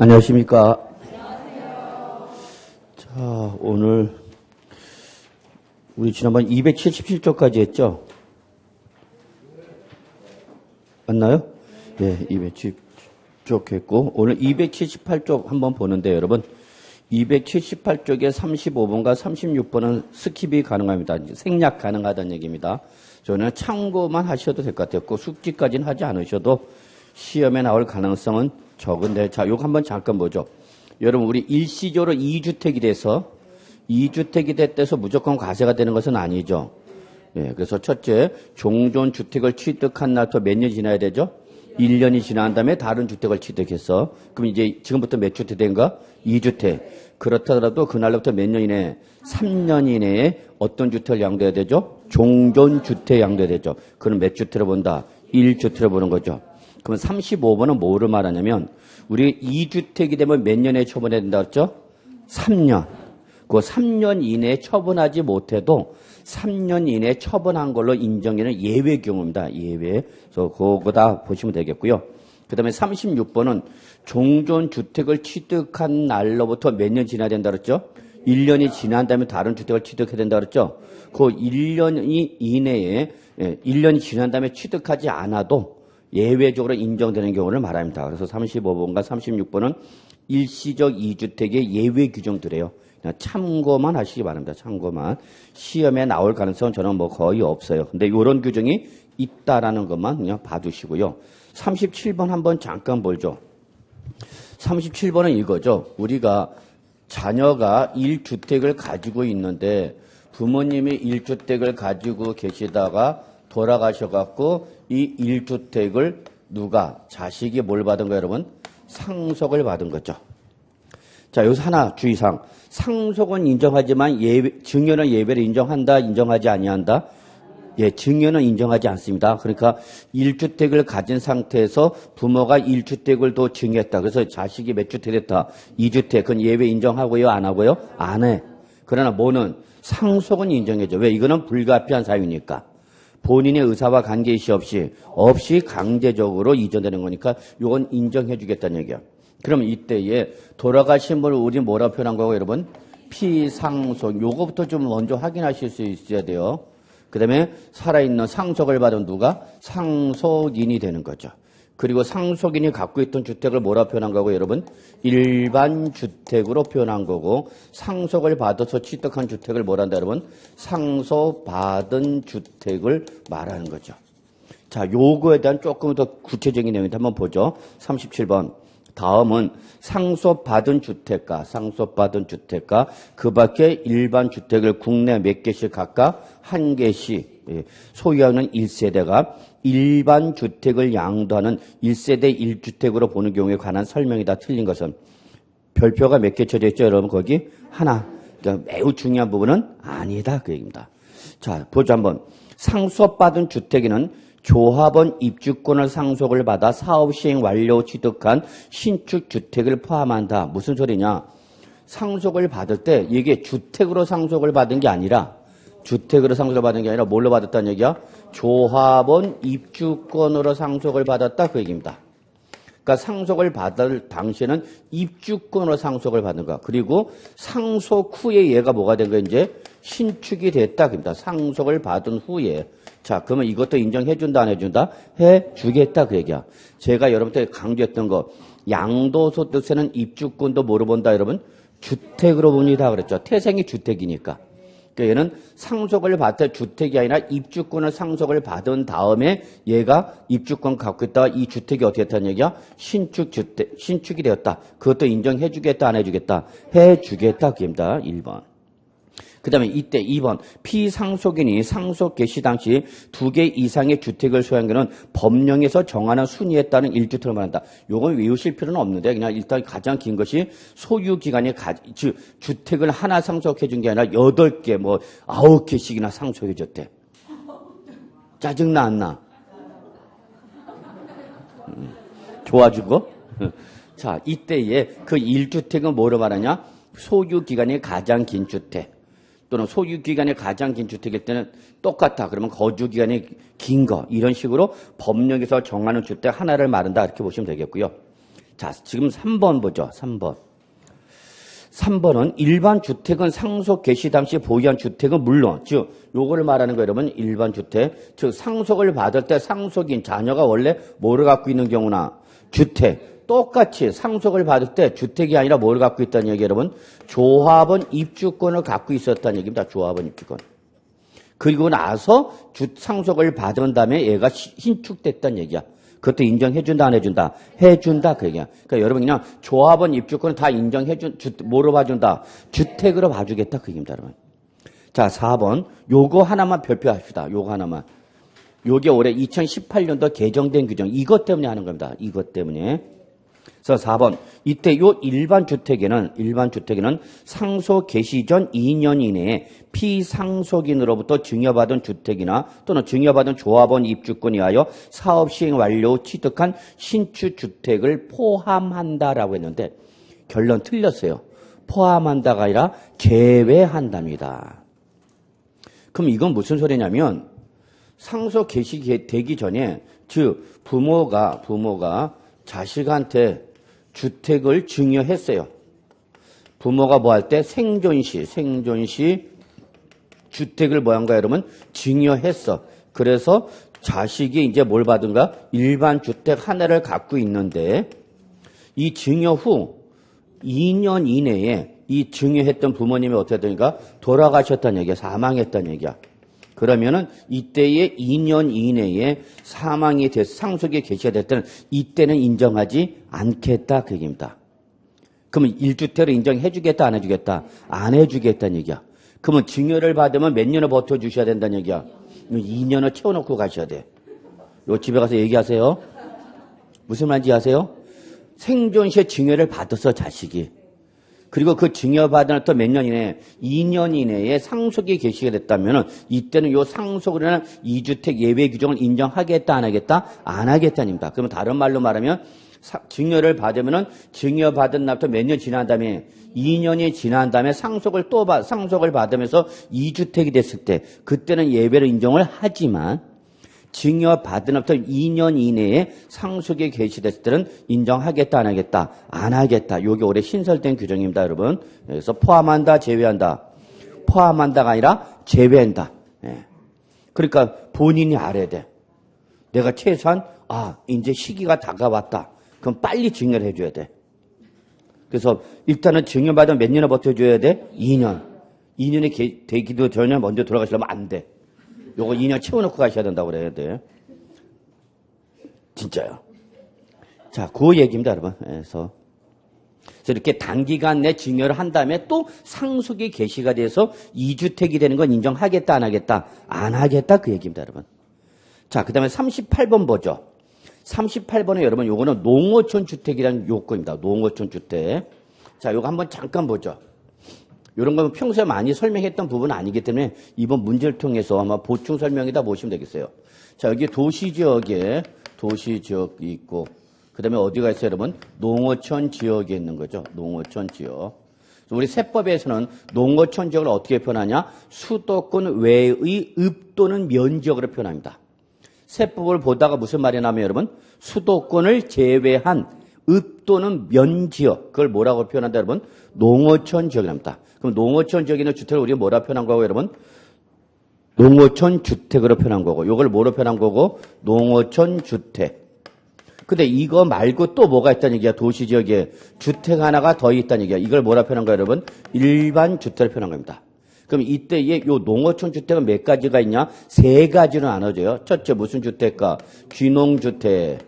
안녕하십니까. 자, 오늘 우리 지난번 277쪽까지 했죠? 맞나요? 예, 277쪽 했고 오늘 278쪽 한번 보는데 여러분 278쪽에 35번과 36번은 스킵이 가능합니다. 생략 가능하다는 얘기입니다. 저는 참고만 하셔도 될 것 같아요. 숙지까지는 하지 않으셔도 시험에 나올 가능성은 적은데, 자, 요거 한번 잠깐 보죠. 여러분, 우리 일시적으로 2주택이 됐대서 무조건 과세가 되는 것은 아니죠. 예, 그래서 첫째, 종전주택을 취득한 날부터 몇 년 지나야 되죠? 1년이 지난 다음에 다른 주택을 취득했어. 그럼 이제 지금부터 몇 주택 된가? 2주택. 그렇다더라도 그날로부터 몇 년 이내에? 3년 이내에 어떤 주택을 양도해야 되죠? 종전주택 양도해야 되죠. 그럼 몇 주택을 본다? 1주택을 보는 거죠. 그럼 35번은 뭐를 말하냐면 우리 2주택이 되면 몇 년에 처분해야 된다 그랬죠? 3년. 그 3년 이내에 처분하지 못해도 3년 이내에 처분한 걸로 인정되는 예외 경우입니다. 예외. 그래서 그거다 보시면 되겠고요. 그 다음에 36번은 종전주택을 취득한 날로부터 몇 년 지나야 된다 그랬죠? 1년이 지난 다음에 다른 주택을 취득해야 된다 그랬죠? 그 1년 이내에 1년이 지난 다음에 취득하지 않아도 예외적으로 인정되는 경우를 말합니다. 그래서 35번과 36번은 일시적 2주택의 예외 규정들이에요. 그냥 참고만 하시기 바랍니다. 참고만. 시험에 나올 가능성은 저는 뭐 거의 없어요. 근데 이런 규정이 있다라는 것만 그냥 봐두시고요. 37번 한번 잠깐 보죠. 37번은 이거죠. 우리가 자녀가 1주택을 가지고 있는데 부모님이 1주택을 가지고 계시다가 돌아가셔갖고 이 1주택을 누가 자식이 뭘 받은 거예요, 여러분? 상속을 받은 거죠. 자, 여기서 하나 주의사항. 상속은 인정하지만 증여는 예외를 인정한다, 인정하지 아니한다? 예, 증여는 인정하지 않습니다. 그러니까 1주택을 가진 상태에서 부모가 1주택을 더 증여했다. 그래서 자식이 몇 주택 됐다? 2주택. 그건 예외 인정하고요, 안 하고요? 안 해. 그러나 뭐는 상속은 인정해줘. 왜? 이거는 불가피한 사유니까. 본인의 의사와 관계이시 없이 강제적으로 이전되는 거니까 이건 인정해 주겠다는 얘기야. 그럼 이때에 돌아가신 분을 우리 뭐라고 표현한 거고 여러분? 피상속. 요거부터 좀 먼저 확인하실 수 있어야 돼요. 그 다음에 살아있는 상속을 받은 누가? 상속인이 되는 거죠. 그리고 상속인이 갖고 있던 주택을 뭐라고 표현한 거고 여러분? 일반 주택으로 표현한 거고 상속을 받아서 취득한 주택을 뭐란다 여러분? 상속받은 주택을 말하는 거죠. 자, 요거에 대한 조금 더 구체적인 내용인데 한번 보죠. 37번. 다음은 상속받은 주택가 그 밖에 일반 주택을 국내 몇 개씩 각각 한 개씩 소유하는 1세대가 일반 주택을 양도하는 1세대 1주택으로 보는 경우에 관한 설명이다. 틀린 것은 별표가 몇 개 쳐져 있죠, 여러분? 거기 하나. 그러니까 매우 중요한 부분은 아니다. 그 얘기입니다. 자, 보죠 한번. 상속받은 주택에는 조합원 입주권을 상속을 받아 사업 시행 완료 취득한 신축 주택을 포함한다. 무슨 소리냐? 상속을 받을 때 이게 주택으로 상속을 받은 게 아니라 뭘로 받았다는 얘기야? 조합원 입주권으로 상속을 받았다. 그 얘기입니다. 그러니까 상속을 받을 당시에는 입주권으로 상속을 받는 거야. 그리고 상속 후에 얘가 뭐가 된 거야? 이제 신축이 됐다. 그럽니다. 상속을 받은 후에. 자, 그러면 이것도 인정해준다, 안 해준다? 해주겠다. 그 얘기야. 제가 여러분한테 강조했던 거. 양도소득세는 입주권도 뭐로 본다, 여러분? 주택으로 봅니다. 그랬죠. 태생이 주택이니까. 그러니까 얘는 상속을 받을 주택이 아니라 입주권을 상속을 받은 다음에 얘가 입주권 갖고 있다가 이 주택이 어떻게 됐다는 얘기야? 신축이 되었다. 그것도 인정해주겠다, 안 해주겠다? 해주겠다. 그입니다. 1번. 그 다음에 이때 2번. 피상속인이 상속 개시 당시 2개 이상의 주택을 소유한 경우는 법령에서 정하는 순위에 따른 1주택을 말한다. 요건 외우실 필요는 없는데 그냥 일단 가장 긴 것이 소유기간에 주택을 하나 상속해 준 게 아니라 8개, 9개씩이나 상속해 줬대. 짜증나 안 나? 좋아지고? 자, 이때에 그 1주택은 뭐로 말하냐? 소유기간이 가장 긴 주택. 또는 소유기간이 가장 긴 주택일 때는 똑같아. 그러면 거주기간이 긴 거. 이런 식으로 법령에서 정하는 주택 하나를 말한다. 이렇게 보시면 되겠고요. 자, 지금 3번 보죠. 3번. 3번은 일반 주택은 상속 개시 당시 보유한 주택은 물론, 즉 요거를 말하는 거예요, 여러분. 일반 주택, 즉 상속을 받을 때 상속인 자녀가 원래 뭐를 갖고 있는 경우나 주택, 똑같이 상속을 받을 때 주택이 아니라 뭘 갖고 있다는 얘기예요, 여러분. 조합원 입주권을 갖고 있었다는 얘기입니다. 조합원 입주권. 그리고 나서 상속을 받은 다음에 얘가 신축됐다는 얘기야. 그것도 인정해준다, 안 해준다? 해준다, 그 얘기야. 그러니까 여러분 그냥 조합원 입주권을 다 뭐로 봐준다? 주택으로 봐주겠다, 그 얘기입니다, 여러분. 자, 4번. 요거 하나만 별표합시다. 요거 하나만. 요게 올해 2018년도 개정된 규정. 이것 때문에 하는 겁니다. 이것 때문에. 그래서 4번. 이때 요 일반 주택에는 상속 개시 전 2년 이내에 피상속인으로부터 증여받은 주택이나 또는 증여받은 조합원 입주권에 하여 사업 시행 완료 후 취득한 신축 주택을 포함한다라고 했는데 결론 틀렸어요. 포함한다가 아니라 제외한답니다. 그럼 이건 무슨 소리냐면 상속 개시되기 전에 즉 부모가 자식한테 주택을 증여했어요. 부모가 뭐 할 때 생존시 주택을 뭐 한가 여러분? 증여했어. 그래서 자식이 이제 뭘 받은가? 일반 주택 하나를 갖고 있는데 이 증여 후 2년 이내에 이 증여했던 부모님이 어떻게 되니까 돌아가셨다는 얘기야. 사망했다는 얘기야. 그러면은 이때의 2년 이내에 사망이 돼서 상속이 개시가 될 때는 이때는 인정하지 않겠다 그 얘기입니다. 그러면 1주택으로 인정해 주겠다 안 해주겠다? 안 해주겠다는 얘기야. 그러면 증여를 받으면 몇 년을 버텨주셔야 된다는 얘기야. 2년을 채워놓고 가셔야 돼. 요 집에 가서 얘기하세요. 무슨 말인지 아세요? 생존시에 증여를 받았어 자식이. 그리고 그 증여받은 또 몇 년 이내에 2년 이내에 상속이 개시가 됐다면 이때는 요 상속으로 인한 2주택 예외 규정을 인정하겠다 안 하겠다? 안 하겠다입니다. 그러면 다른 말로 말하면 증여를 받으면은 증여받은 날부터 몇 년 지난 다음에 2년이 지난 다음에 상속을 받으면서 2주택이 됐을 때 그때는 예외로 인정을 하지만 증여받은 날부터 2년 이내에 상속이 개시됐을 때는 인정하겠다 안 하겠다? 안 하겠다. 요게 올해 신설된 규정입니다, 여러분. 그래서 포함한다, 제외한다. 포함한다가 아니라 제외한다. 예. 그러니까 본인이 알아야 돼. 내가 최소한 이제 시기가 다가왔다. 그럼 빨리 증여를 해줘야 돼. 그래서 일단은 증여받으면 몇 년을 버텨줘야 돼? 2년. 2년이 되기도 전에 먼저 돌아가시려면 안 돼. 요거 2년 채워놓고 가셔야 된다고 그래야 돼. 진짜요. 자, 그 얘기입니다, 여러분. 그래서 이렇게 단기간 내 증여를 한 다음에 또 상속이 개시가 돼서 2주택이 되는 건 인정하겠다, 안 하겠다? 안 하겠다, 그 얘기입니다, 여러분. 자, 그 다음에 38번 보죠. 38번에 여러분, 요거는 농어촌 주택이라는 요건입니다. 농어촌 주택. 자, 요거 한번 잠깐 보죠. 이런 건 평소에 많이 설명했던 부분은 아니기 때문에 이번 문제를 통해서 아마 보충 설명이다 보시면 되겠어요. 자, 여기 도시지역이 있고, 그 다음에 어디가 있어요, 여러분? 농어촌 지역에 있는 거죠. 농어촌 지역. 우리 세법에서는 농어촌 지역을 어떻게 표현하냐? 수도권 외의 읍 또는 면지역으로 표현합니다. 세법을 보다가 무슨 말이 나면 여러분? 수도권을 제외한 읍 또는 면지역. 그걸 뭐라고 표현한다, 여러분? 농어촌 지역이랍니다. 그럼 농어촌 지역에 있는 주택을 우리가 뭐라 표현한 거고, 여러분? 농어촌 주택으로 표현한 거고, 요걸 뭐로 표현한 거고? 농어촌 주택. 근데 이거 말고 또 뭐가 있다는 얘기야? 도시 지역에 주택 하나가 더 있다는 얘기야. 이걸 뭐라 표현한 거야, 여러분? 일반 주택을 표현한 겁니다. 그럼 이때에 요 농어촌 주택은 몇 가지가 있냐? 3가지로 나눠져요. 첫째 무슨 주택가? 귀농주택.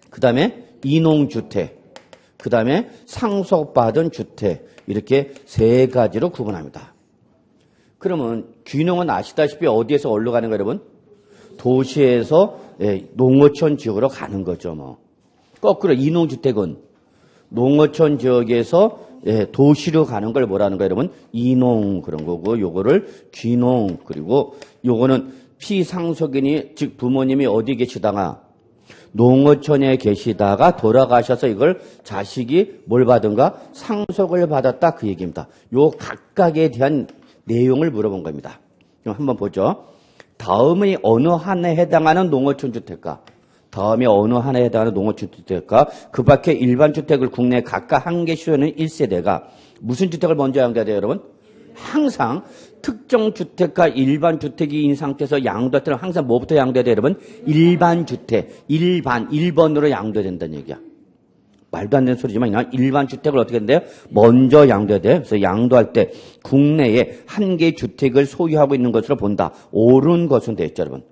그 다음에 이농주택. 그 다음에 상속받은 주택. 이렇게 3가지로 구분합니다. 그러면 귀농은 아시다시피 어디에서 어디로 가는 거예요, 여러분? 도시에서 농어촌 지역으로 가는 거죠, 뭐. 거꾸로 이농주택은 농어촌 지역에서 도시로 가는 걸 뭐라는 거예요, 여러분? 이농 그런 거고, 요거를 귀농. 그리고 요거는 피상속인이 즉 부모님이 어디 계시다가 농어촌에 계시다가 돌아가셔서 이걸 자식이 뭘 받은가? 상속을 받았다, 그 얘기입니다. 요 각각에 대한 내용을 물어본 겁니다. 그럼 한번 보죠. 다음의 어느 하나에 해당하는 농어촌 주택가? 다음에 어느 하나에 해당하는 농어주택과 그 밖에 일반 주택을 국내에 각각 한 개 수요는 1세대가 무슨 주택을 먼저 양도해야 돼요, 여러분? 항상 특정 주택과 일반 주택인 상태에서 양도할 때는 항상 뭐부터 양도해야 돼요, 여러분? 일반 주택, 1번으로 양도해야 된다는 얘기야. 말도 안 되는 소리지만 그냥 일반 주택을 어떻게 된대요? 먼저 양도해야 돼. 그래서 양도할 때 국내에 한 개의 주택을 소유하고 있는 것으로 본다. 옳은 것은 됐죠, 여러분.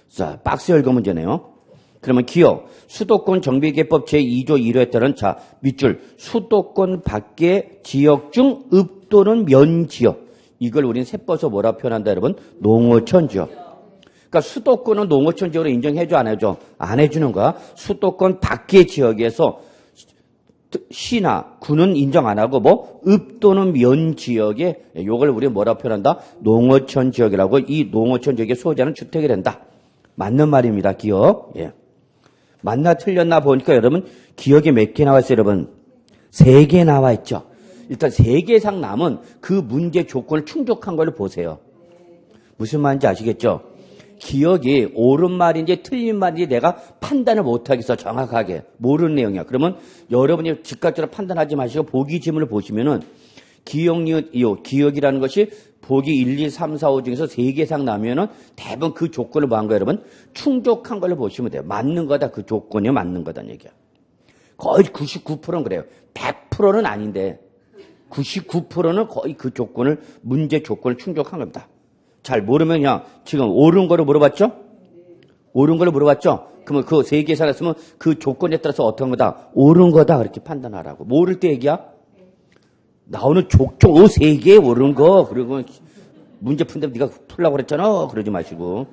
자, 박스 열거 문제네요. 그러면 기억, 수도권 정비개법 제2조 1호에 따른 자, 밑줄, 수도권 밖의 지역 중 읍 또는 면지역. 이걸 우린 세법에서 뭐라 표현한다, 여러분? 농어촌 지역. 그러니까 수도권은 농어촌 지역으로 인정해줘, 안 해줘? 안 해주는 거야. 수도권 밖의 지역에서 시나 구는 인정 안 하고 읍 또는 면 지역에 요걸 우리 뭐라 표현한다? 농어촌 지역이라고. 이 농어촌 지역의 소유자는 주택이 된다. 맞는 말입니다. 기억. 예. 맞나 틀렸나 보니까 여러분 기억이 몇 개 나와 있어요, 여러분? 3개 나와 있죠. 일단 3개 이상 남은 그 문제 조건을 충족한 걸 보세요. 무슨 말인지 아시겠죠? 기억이 옳은 말인지 틀린 말인지 내가 판단을 못하겠어, 정확하게. 모르는 내용이야. 그러면 여러분이 즉각적으로 판단하지 마시고 보기 지문을 보시면은 기억이라는 것이 보기 1, 2, 3, 4, 5 중에서 3개 이상 나면은 대부분 그 조건을 뭐 한 거예요, 여러분? 충족한 걸로 보시면 돼요. 맞는 거다, 그 조건이 맞는 거다는 얘기야. 거의 99%는 그래요. 100%는 아닌데 99%는 거의 그 조건을, 문제 조건을 충족한 겁니다. 잘 모르면 그냥 지금 옳은 거로 물어봤죠? 옳은 거로 물어봤죠? 그러면 그 3개 이상 했으면 그 조건에 따라서 어떤 거다? 옳은 거다, 그렇게 판단하라고. 모를 때 얘기야? 나오는 족족 3개 옳은 거. 그리고 문제 푼다면 네가 풀라고 그랬잖아. 그러지 마시고.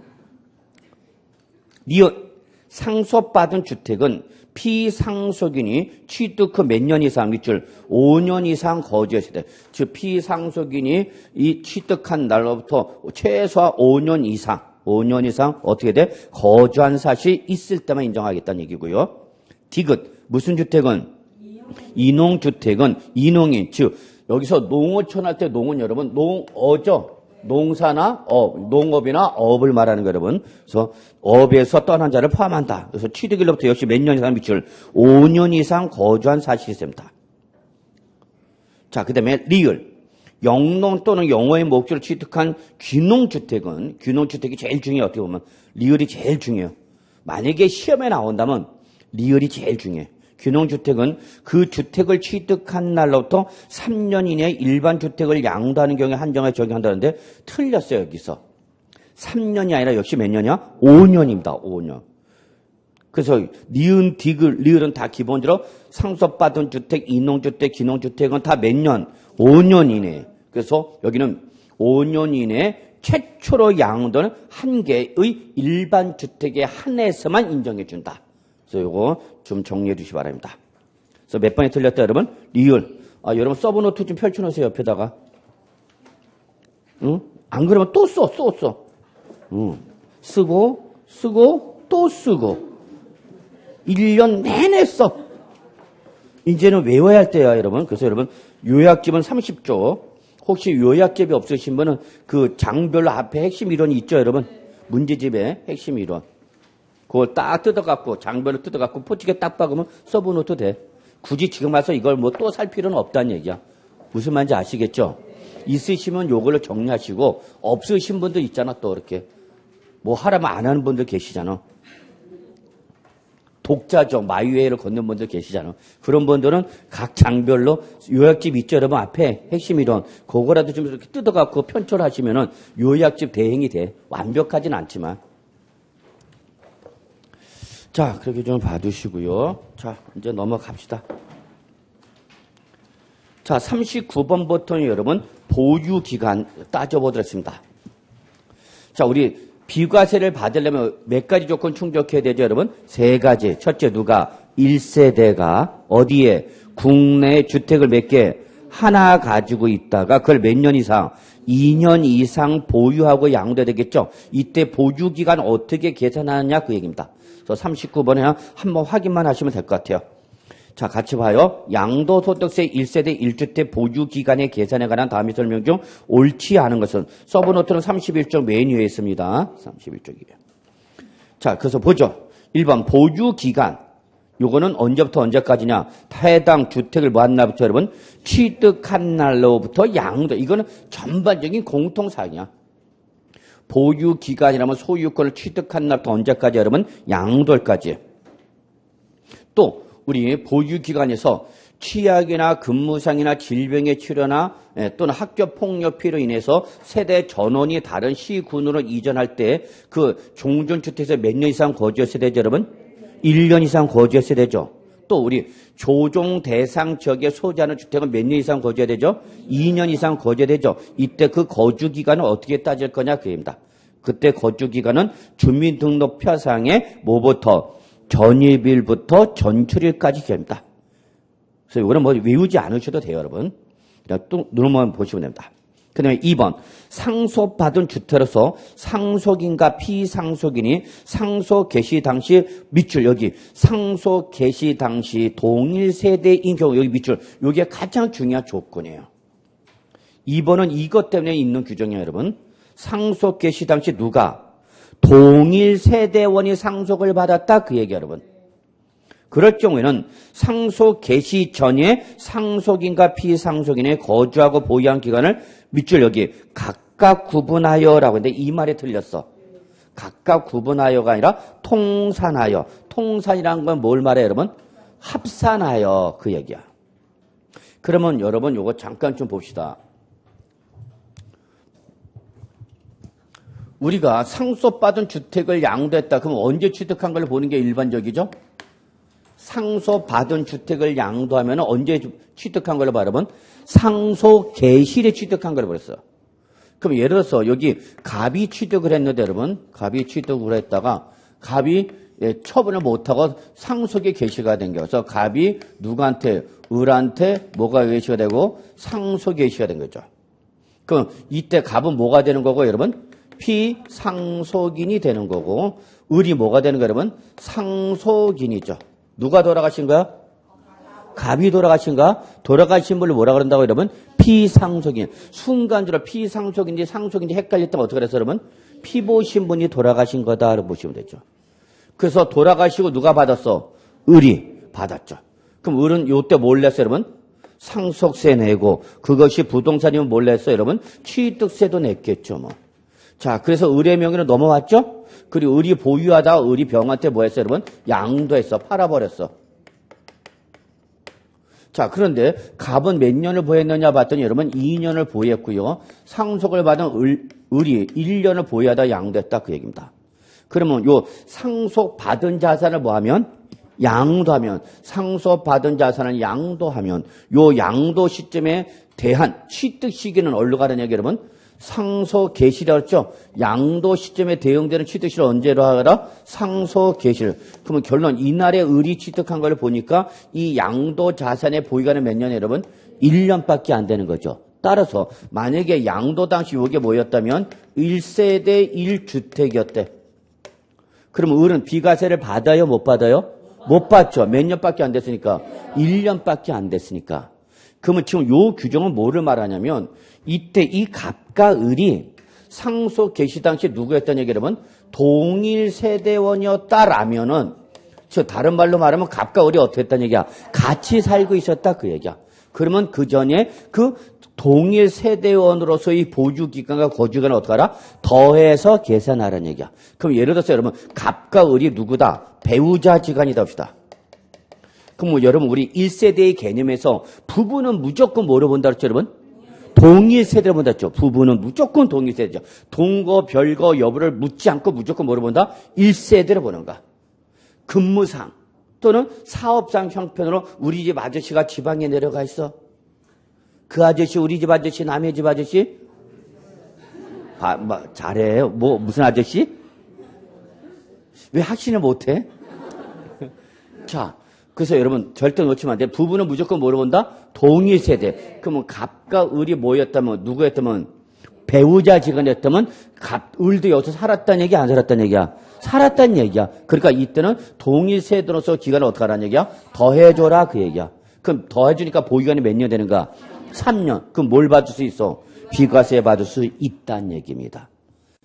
상속받은 주택은 피상속인이 취득 후 몇 년 이상, 밑줄 5년 이상 거주했을 때, 즉 피상속인이 이 취득한 날로부터 최소한 5년 이상 어떻게 돼? 거주한 사실이 있을 때만 인정하겠다는 얘기고요. 디귿, 무슨 주택은? 이농주택은 이농인, 즉 여기서 농어촌 할 때 농은 여러분 농어죠. 농사나 농업이나 업을 말하는 거, 여러분. 그래서 업에서 떠난 자를 포함한다. 그래서 취득일로부터 역시 몇 년 이상 밑줄 5년 이상 거주한 사실이 있습니다. 자, 그 다음에 리을. 영농 또는 영어의 목적을 취득한 귀농주택이 제일 중요해요. 어떻게 보면 리을이 제일 중요해요. 만약에 시험에 나온다면 리을이 제일 중요해. 귀농주택은 그 주택을 취득한 날로부터 3년 이내에 일반 주택을 양도하는 경우에 한정에 적용한다는데 틀렸어요, 여기서. 3년이 아니라 역시 몇 년이야? 5년입니다, 5년. 그래서 니은, 디귿, 리을은 다 기본적으로 상속받은 주택, 이농주택, 귀농주택은 다 몇 년? 5년 이내. 그래서 여기는 5년 이내에 최초로 양도는 한 개의 일반 주택에 한해서만 인정해준다. 그래서 요거 좀 정리해 주시기 바랍니다. 그래서 몇 번이 틀렸다, 여러분? 리을. 여러분 서브노트 좀 펼쳐놓으세요, 옆에다가. 응? 안 그러면 또 써. 응. 쓰고, 또 쓰고. 1년 내내 써. 이제는 외워야 할 때야, 여러분. 그래서 여러분, 요약집은 30조. 혹시 요약집이 없으신 분은 그 장별로 앞에 핵심 이론이 있죠, 여러분? 문제집에 핵심 이론. 그걸 딱 뜯어갖고, 장별로 뜯어갖고, 포치게 딱 박으면 서브노트 돼. 굳이 지금 와서 이걸 뭐 또 살 필요는 없다는 얘기야. 무슨 말인지 아시겠죠? 있으시면 요걸로 정리하시고, 없으신 분들 있잖아, 또 이렇게. 뭐 하라면 안 하는 분들 계시잖아. 독자적 마유회를 걷는 분들 계시잖아. 그런 분들은 각 장별로 요약집 있죠, 여러분? 앞에 핵심 이론. 그거라도 좀 이렇게 뜯어갖고 편철하시면은 요약집 대행이 돼. 완벽하진 않지만. 자, 그렇게 좀 봐두시고요. 자, 이제 넘어갑시다. 자, 39번부터는 여러분, 보유기간 따져보도록 했습니다. 자, 우리 비과세를 받으려면 몇 가지 조건 충족해야 되죠, 여러분? 3가지. 첫째, 누가? 1세대가 어디에? 국내 주택을 몇 개? 하나 가지고 있다가 그걸 몇 년 이상? 2년 이상 보유하고 양도해야 되겠죠? 이때 보유기간 어떻게 계산하느냐, 그 얘기입니다. 그래서 39번에 한번 확인만 하시면 될 것 같아요. 자, 같이 봐요. 양도소득세 1세대 1주택 보유기간의 계산에 관한 다음의 설명 중 옳지 않은 것은 서브노트는 31쪽 맨 위에 있습니다. 31쪽이에요. 자, 그래서 보죠. 1번 보유기간. 요거는 언제부터 언제까지냐? 해당 주택을 뭐 한 날부터 여러분? 취득한 날로부터 양도. 이거는 전반적인 공통사항이야. 보유기간이라면 소유권을 취득한 날부터 언제까지 여러분? 양도일까지. 또 우리 보유기간에서 취약이나 근무상이나 질병의 치료나 또는 학교폭력 피해로 인해서 세대 전원이 다른 시군으로 이전할 때 그 종전주택에서 몇 년 이상 거주했어야 되죠, 여러분? 1년 이상 거주했어야 되죠. 또 우리 조종 대상 지역에 소지하는 주택은 몇 년 이상 거주해야 되죠? 2년 이상 거주해야 되죠. 이때 그 거주 기간은 어떻게 따질 거냐 그입니다. 그때 거주 기간은 주민등록표상의 뭐부터 전입일부터 전출일까지 기입니다. 그래서 이거는 뭐 외우지 않으셔도 돼요, 여러분. 그냥 또 눈으로만 보시면 됩니다. 그 다음에 2번, 상속받은 주택으로서 상속인과 피상속인이 상속 개시 당시 밑줄, 여기 상속 개시 당시 동일 세대인 경우, 여기 밑줄, 이게 가장 중요한 조건이에요. 2번은 이것 때문에 있는 규정이에요, 여러분. 상속 개시 당시 누가? 동일 세대원이 상속을 받았다, 그 얘기 여러분. 그럴 경우에는 상속 개시 전에 상속인과 피상속인의 거주하고 보유한 기간을 밑줄 여기 각각 구분하여라고 했는데 이 말이 틀렸어. 각각 구분하여가 아니라 통산하여. 통산이라는 건 뭘 말해 여러분? 합산하여 그 얘기야. 그러면 여러분 요거 잠깐 좀 봅시다. 우리가 상속받은 주택을 양도했다. 그럼 언제 취득한 걸 보는 게 일반적이죠? 상속받은 주택을 양도하면 언제 취득한 걸로 말하면 상속 개시일에 취득한 걸로 버렸어요. 그럼 예를 들어서 여기 갑이 취득을 했는데 여러분, 갑이 취득을 했다가 갑이 처분을 못하고 상속이 개시가 된 거예요. 그래서 갑이 누구한테, 을한테 뭐가 개시가 되고 상속 개시가 된 거죠. 그럼 이때 갑은 뭐가 되는 거고 여러분? 피상속인이 되는 거고 을이 뭐가 되는 거예요 여러분? 상속인이죠. 누가 돌아가신 거야? 갑이 돌아가신 거야? 돌아가신 분을 뭐라 그런다고 여러분? 피상속인. 순간적으로 피상속인지 상속인지 헷갈릴 때 어떻게 그래서 여러분? 피보신 분이 돌아가신 거다라고 보시면 되죠. 그래서 돌아가시고 누가 받았어? 을이 받았죠. 그럼 을은 요때 뭘 냈어요 여러분? 상속세 내고 그것이 부동산이면 뭘 냈어요 여러분? 취득세도 냈겠죠 뭐. 자, 그래서 을의 명의로 넘어왔죠? 그리고 을이 보유하다가 을이 병한테 뭐 했어요, 여러분? 양도했어. 팔아버렸어. 자, 그런데 갑은 몇 년을 보유했느냐 봤더니 여러분 2년을 보유했고요. 상속을 받은 을이 1년을 보유하다 양도했다 그 얘기입니다. 그러면 요 상속받은 자산을 뭐 하면? 양도하면, 상속받은 자산을 양도하면 요 양도 시점에 대한 취득 시기는 어디로 가는 얘기 여러분? 상속 개시라고 했죠. 양도 시점에 대응되는 취득시를 언제로 하라? 상속 개시를. 그러면 결론 이날에 을이 취득한 걸 보니까 이 양도 자산의 보유기간은 몇 년이에요, 여러분? 1년밖에 안 되는 거죠. 따라서 만약에 양도 당시 이게 뭐였다면 1세대 1주택이었대. 그럼 을은 비과세를 받아요, 못 받아요? 못 받죠. 몇 년밖에 안 됐으니까? 1년밖에 안 됐으니까. 그러면 지금 요 규정은 뭐를 말하냐면 이때 이 갑과 을이 상속 개시 당시 누구였다는 얘기 여러분? 동일 세대원이었다라면은 저 다른 말로 말하면 갑과 을이 어떻게 했다는 얘기야? 같이 살고 있었다 그 얘기야. 그러면 그 전에 그 동일 세대원으로서의 보유 기간과 거주 기간을 어떻게 하라? 더해서 계산하라는 얘기야. 그럼 예를 들어서 여러분 갑과 을이 누구다? 배우자 지간이다 합시다. 그럼 뭐 여러분 우리 1세대의 개념에서 부부는 무조건 뭐로 본다 그랬죠 여러분? 동일 세대로 본다 했죠. 부부는 무조건 동일 세대죠. 동거 별거 여부를 묻지 않고 무조건 뭐로 본다? 1세대로 보는 거야. 근무상 또는 사업상 형편으로 우리 집 아저씨가 지방에 내려가 있어. 그 아저씨 우리 집 아저씨 남의 집 아저씨? 잘해. 뭐 무슨 아저씨? 왜 확신을 못해? 자, 그래서 여러분 절대 놓치면 안 돼. 부부는 무조건 뭐로 본다? 동일 세대. 그러면 갑과 을이 뭐였다면 누구였다면 배우자 지간이었다면 을도 여기서 살았다는 얘기야 안 살았다는 얘기야? 살았다는 얘기야. 그러니까 이때는 동일 세대로서 기간을 어떻게 하라는 얘기야? 더해줘라 그 얘기야. 그럼 더해주니까 보유기간이 몇 년 되는가? 3년. 그럼 뭘 받을 수 있어? 비과세 받을 수 있다는 얘기입니다.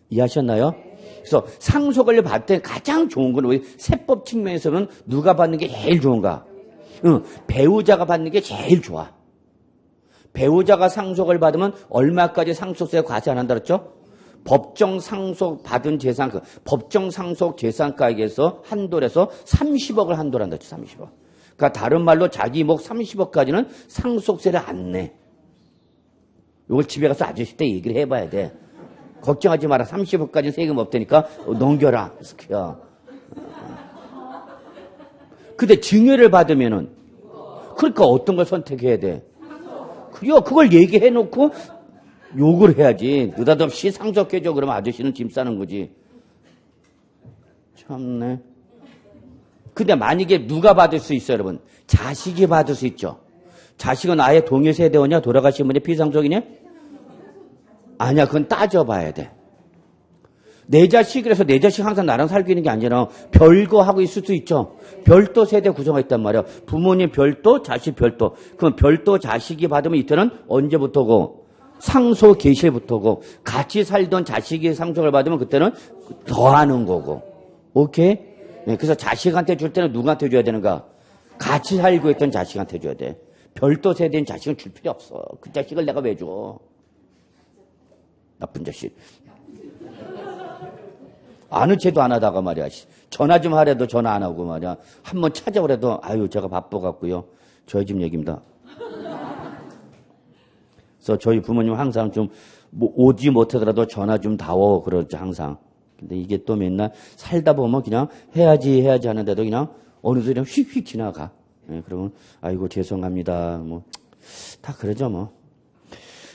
이해하셨나요? 그래서 상속을 받을 때 가장 좋은 건 우리 세법 측면에서는 누가 받는 게 제일 좋은가? 배우자가 받는 게 제일 좋아. 배우자가 상속을 받으면 얼마까지 상속세 과세 안 한다 그랬죠? 법정 상속 받은 재산, 법정 상속 재산가액에서 한도에서 30억을 한도로 한다. 30억. 그러니까 다른 말로 자기 목 30억까지는 상속세를 안 내. 이걸 집에 가서 아저씨 때 얘기를 해봐야 돼. 걱정하지 마라. 30억까지 세금 없다니까 넘겨라. 근데 증여를 받으면은 그러니까 어떤 걸 선택해야 돼? 그래요. 그걸 얘기해놓고 욕을 해야지. 느닷없이 상속해줘. 그러면 아저씨는 짐 싸는 거지. 참네. 근데 만약에 누가 받을 수 있어요, 여러분? 자식이 받을 수 있죠. 자식은 아예 동일세대원이야? 돌아가신 분이 피상속이냐? 아니야. 그건 따져봐야 돼. 내 자식이라서 내 자식 항상 나랑 살고 있는 게 아니라 별거 하고 있을 수 있죠. 별도 세대 구성가 있단 말이야. 부모님 별도, 자식 별도. 그럼 별도 자식이 받으면 이때는 언제부터고? 상속 개시부터고. 같이 살던 자식이 상속을 받으면 그때는 더하는 거고. 오케이? 네, 그래서 자식한테 줄 때는 누구한테 줘야 되는가? 같이 살고 있던 자식한테 줘야 돼. 별도 세대인 자식은 줄 필요 없어. 그 자식을 내가 왜 줘? 나쁜 자식. 아는 체도 안 하다가 말이야. 전화 좀 하래도 전화 안 하고 말이야. 한번 찾아오래도 아유 제가 바빠갖고요. 저희 집 얘기입니다. 그래서 저희 부모님 항상 좀 오지 못하더라도 전화 좀 다워 그러죠 항상. 근데 이게 또 맨날 살다 보면 그냥 해야지 하는데도 그냥 어느 순간 휙휙 지나가. 네, 그러면 아이고 죄송합니다. 뭐 다 그러죠 뭐.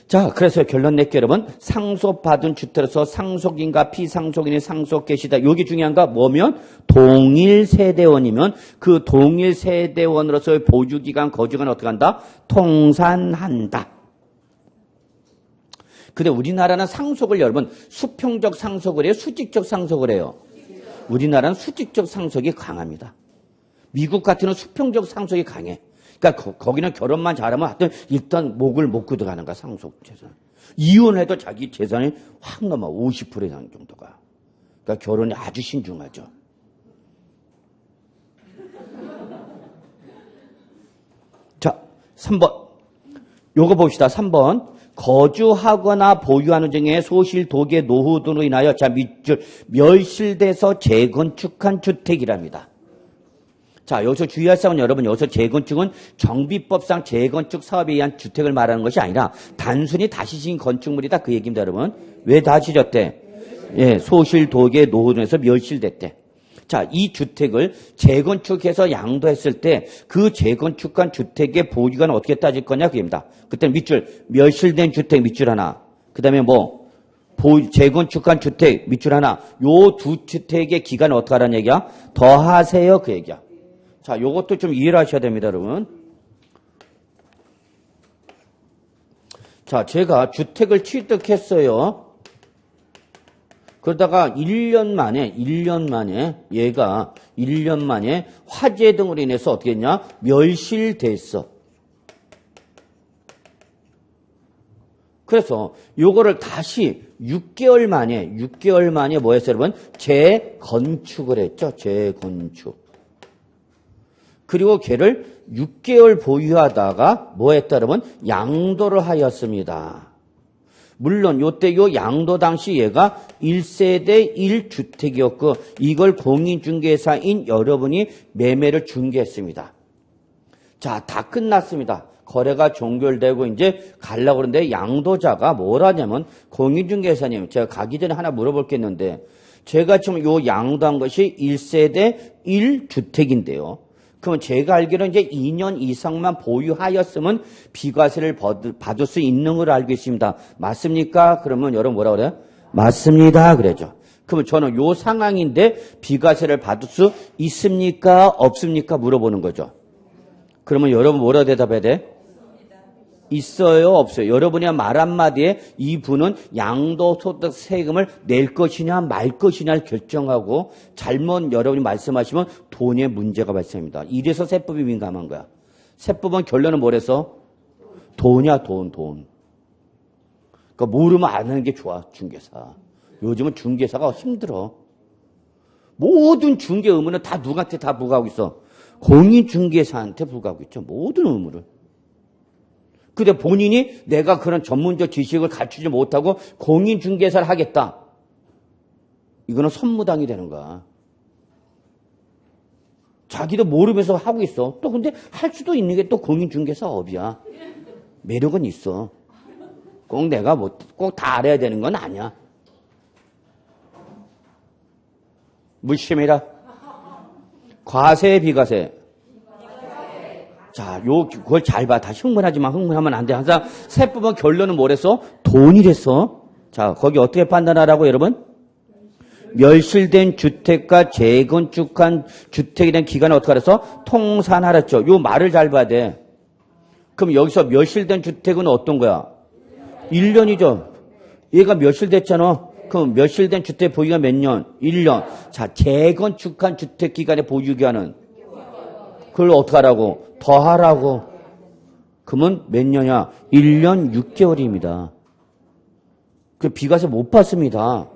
자, 그래서 결론 낼게요, 여러분. 상속받은 주택에서 상속인과 피상속인의 상속 개시다. 이게 중요한가? 뭐면? 동일 세대원이면 그 동일 세대원으로서의 보유기간, 거주기간 어떻게 한다? 통산한다. 근데 우리나라는 상속을 여러분 수평적 상속을 해요? 수직적 상속을 해요? 우리나라는 수직적 상속이 강합니다. 미국 같은 경우는 수평적 상속이 강해. 그러니까 거기는 결혼만 잘하면 하여튼 일단 목을 못 걷어가는 거야, 상속 재산. 이혼해도 자기 재산이 확 넘어 50% 이상 정도가. 그러니까 결혼이 아주 신중하죠. 자, 3번. 요거 봅시다. 3번. 거주하거나 보유하는 중에 소실, 도계, 노후 등으로 인하여 밑줄 멸실돼서 재건축한 주택이랍니다. 자, 여기서 주의할 사항은 여러분, 여기서 재건축은 정비법상 재건축 사업에 의한 주택을 말하는 것이 아니라 단순히 다시 지은 건축물이다 그 얘기입니다, 여러분. 왜 다시 지었대? 예, 소실, 도계, 노후 등에서 멸실됐대. 자, 이 주택을 재건축해서 양도했을 때 그 재건축한 주택의 보유기간은 어떻게 따질 거냐 그입니다. 그때 밑줄 멸실된 주택 밑줄 하나. 그다음에 뭐 재건축한 주택 밑줄 하나. 요 두 주택의 기간을 어떻게 하라는 얘기야? 더하세요 그 얘기야. 자, 요것도 좀 이해를 하셔야 됩니다, 여러분. 자, 제가 주택을 취득했어요. 그러다가 1년 만에 얘가 1년 만에 화재 등으로 인해서 어떻게 했냐? 멸실됐어. 그래서 요거를 다시 6개월 만에 뭐 했어요, 여러분? 재건축을 했죠. 재건축. 그리고 걔를 6개월 보유하다가 뭐 했다, 여러분? 양도를 하였습니다. 물론 요때 요 양도 당시 얘가 1세대 1주택이었고 이걸 공인중개사인 여러분이 매매를 중개했습니다. 자, 다 끝났습니다. 거래가 종결되고 이제 가려고 그러는데 양도자가 뭐라냐면 공인중개사님 제가 가기 전에 하나 물어볼 게 있는데 제가 지금 요 양도한 것이 1세대 1주택인데요. 그러면 제가 알기로는 이제 2년 이상만 보유하였으면 비과세를 받을 수 있는 걸 알고 있습니다. 맞습니까? 그러면 여러분 뭐라 그래요? 맞습니다. 그러죠. 그러면 저는 요 상황인데 비과세를 받을 수 있습니까? 없습니까? 물어보는 거죠. 그러면 여러분 뭐라 대답해야 돼? 있어요? 없어요? 여러분이 말 한마디에 이분은 양도소득 세금을 낼 것이냐 말 것이냐를 결정하고 잘못 여러분이 말씀하시면 돈에 문제가 발생합니다. 이래서 세법이 민감한 거야. 세법은 결론은 뭐래서? 돈이야 돈. 그러니까 모르면 안 하는 게 좋아 중개사. 요즘은 중개사가 힘들어. 모든 중개 의무는 다 누구한테 다 부과하고 있어? 공인중개사한테 부과하고 있죠. 모든 의무를. 근데 본인이 내가 그런 전문적 지식을 갖추지 못하고 공인중개사를 하겠다. 이거는 선무당이 되는 거야. 자기도 모르면서 하고 있어. 또 근데 할 수도 있는 게 또 공인중개사업이야. 매력은 있어. 꼭 내가 꼭 다 알아야 되는 건 아니야. 물심이라. 과세, 비과세. 자, 그걸 잘 봐. 다 흥분하면 안 돼. 항상 세법은 결론은 뭐랬어? 돈이랬어. 자, 거기 어떻게 판단하라고, 여러분? 멸실된 주택과 재건축한 주택에 대한 기간을 어떻게 알았어? 통산하랬죠. 요 말을 잘 봐야 돼. 그럼 여기서 멸실된 주택은 어떤 거야? 1년이죠. 얘가 멸실됐잖아. 그럼 멸실된 주택 보유기간 몇 년? 1년. 자, 재건축한 주택 기간의 보유기간은? 그걸 어떻게 하라고? 더하라고. 그러면 몇 년이야? 1년 6개월입니다. 그 비과세 못 받습니다.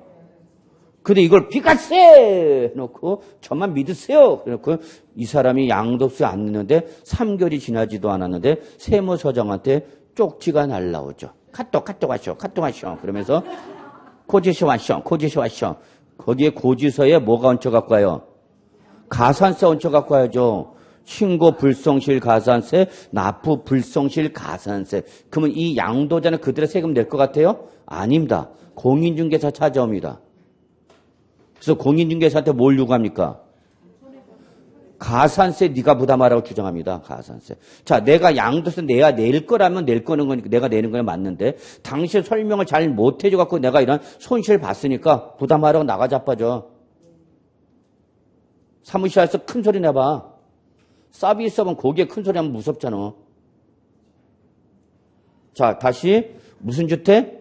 근데 이걸 비과세 해놓고 저만 믿으세요. 해놓고 이 사람이 양도세 안 내는데 3개월이 지나지도 않았는데 세무서장한테 쪽지가 날라오죠. 카톡 하시오. 그러면서 고지서 하시오. 거기에 고지서에 뭐가 얹혀 갖고 와요? 가산세 얹혀 갖고 와야죠. 신고 불성실 가산세, 납부 불성실 가산세. 그러면 이 양도자는 그들의 세금 낼 것 같아요? 아닙니다. 공인중개사 찾아옵니다. 그래서 공인중개사한테 뭘 요구합니까? 가산세 네가 부담하라고 주장합니다. 가산세. 자, 내가 양도세 내야 낼 거라면 낼 거는 거니까 내가 내는 거는 맞는데 당신 설명을 잘 못 해줘 갖고 내가 이런 손실 봤으니까 부담하라고 나가 자빠져. 사무실에서 큰 소리 내봐. 서비스업은 거기에 큰 소리 하면 무섭잖아. 자, 다시 무슨 주택?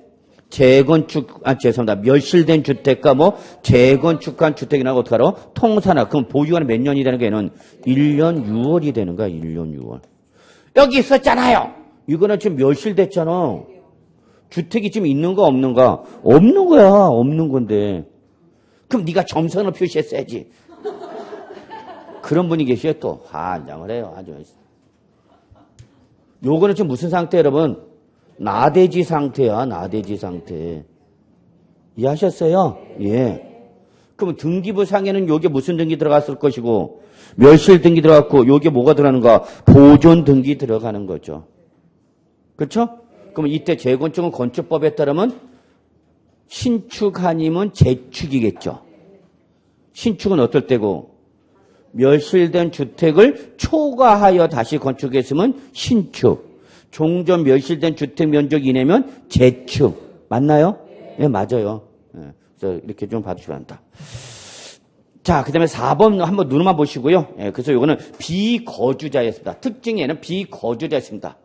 멸실된 주택과 재건축한 주택이라고 어떻게 알아? 통산화. 그럼 보유기간은 몇 년이 되는 거야? 얘는 1년 6월이 되는 거야. 1년 6월. 여기 있었잖아요. 이거는 지금 멸실됐잖아. 주택이 지금 있는가 없는가? 없는 거야. 없는 건데. 그럼 네가 점선을 표시했어야지. 그런 분이 계셔 또. 환장을 해요. 아주. 요거는 지금 무슨 상태 여러분? 나대지 상태야, 나대지 상태. 이해하셨어요? 예. 그럼 등기부 상에는 요게 무슨 등기 들어갔을 것이고, 멸실 등기 들어갔고, 요게 뭐가 들어가는가? 보존 등기 들어가는 거죠. 그렇죠? 그럼 이때 재건축은 건축법에 따르면 신축 아니면 재축이겠죠. 신축은 어떨 때고? 멸실된 주택을 초과하여 다시 건축했으면 신축. 종전 멸실된 주택 면적 이내면 재축. 맞나요? 예, 맞아요. 예, 그래서 이렇게 좀 봐주시면 한다. 자, 그 다음에 4번 한번 눈만 보시고요. 예, 그래서 이거는 비거주자였습니다. 특징에는 비거주자였습니다.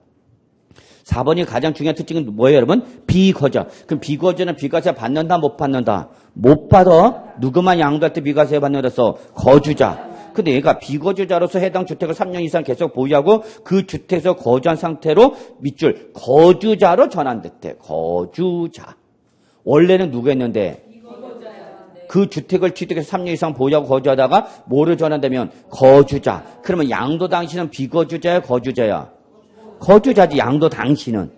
4번이 가장 중요한 특징은 뭐예요, 여러분? 비거주자. 그럼 비거주는 비과세 받는다, 못 받는다? 못 받아. 누구만 양도할 때 비과세 받는다 해서 거주자. 근데 얘가 비거주자로서 해당 주택을 3년 이상 계속 보유하고 그 주택에서 거주한 상태로 밑줄 거주자로 전환됐대. 거주자. 원래는 누가 했는데? 그 주택을 취득해서 3년 이상 보유하고 거주하다가 뭐로 전환되면? 거주자. 그러면 양도 당시는 비거주자야, 거주자야? 거주자지. 양도 당시는.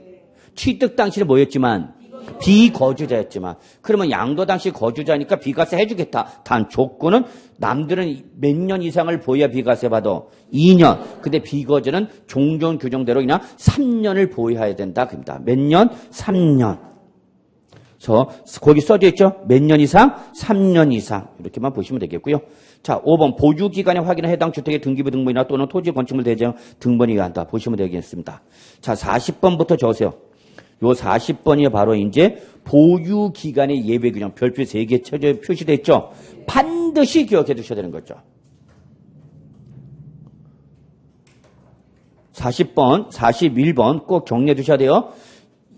취득 당시는 뭐였지만? 비거주자였지만. 그러면 양도 당시 거주자니까 비과세 해주겠다. 단 조건은 남들은 몇 년 이상을 보여야 비과세 받아? 2년. 근데 비거주는 종전 규정대로 그냥 3년을 보유해야 된다. 그럽니다. 몇 년? 3년. 그래서 거기 써져 있죠? 몇 년 이상? 3년 이상. 이렇게만 보시면 되겠고요. 자, 5번 보유기간에 확인해 해당 주택의 등기부 등본이나 또는 토지 건축물 대장 등본이 한다. 보시면 되겠습니다. 자, 40번부터 적으세요. 요 40번이 바로 이제 보유기간의 예외규정 별표 3개 쳐져 표시되어 있죠. 반드시 기억해 두셔야 되는 거죠. 40번, 41번 꼭 정리해 두셔야 돼요.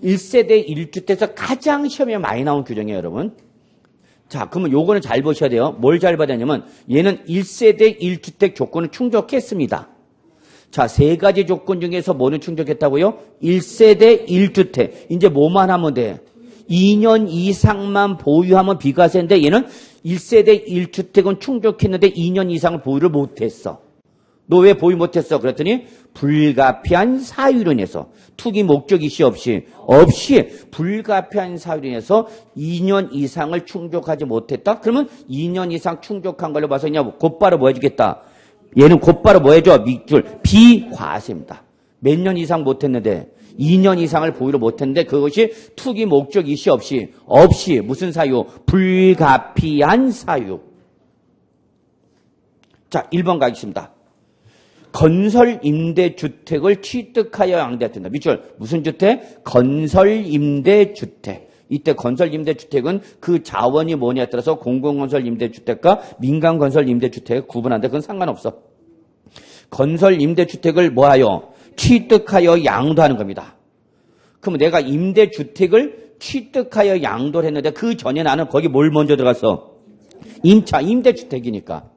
1세대 1주택에서 가장 시험에 많이 나온 규정이에요, 여러분. 자, 그러면 요거는 잘 보셔야 돼요. 뭘 잘 봐야 되냐면 얘는 1세대 1주택 조건을 충족했습니다. 자, 3가지 조건 중에서 뭐는 충족했다고요? 1세대 1주택. 이제 뭐만 하면 돼? 2년 이상만 보유하면 비과세인데 얘는 1세대 1주택은 충족했는데 2년 이상을 보유를 못했어. 너 왜 보유 못했어? 그랬더니 불가피한 사유로 인해서 투기 목적 이시 없이 불가피한 사유로 인해서 2년 이상을 충족하지 못했다? 그러면 2년 이상 충족한 걸로 봐서 그냥 곧바로 뭐 해주겠다? 얘는 곧바로 뭐 해줘? 밑줄 비과세입니다. 몇 년 이상 못했는데 2년 이상을 보유를 못했는데 그것이 투기 목적 이시 없이 무슨 사유? 불가피한 사유. 자, 1번 가겠습니다. 건설 임대주택을 취득하여 양도했다. 밑줄 무슨 주택? 건설 임대주택. 이때 건설 임대주택은 그 자원이 뭐냐에 따라서 공공건설 임대주택과 민간건설 임대주택 구분하는데 그건 상관없어. 건설 임대주택을 뭐하여? 취득하여 양도하는 겁니다. 그럼 내가 임대주택을 취득하여 양도를 했는데 그 전에 나는 거기 뭘 먼저 들어갔어? 임대주택이니까.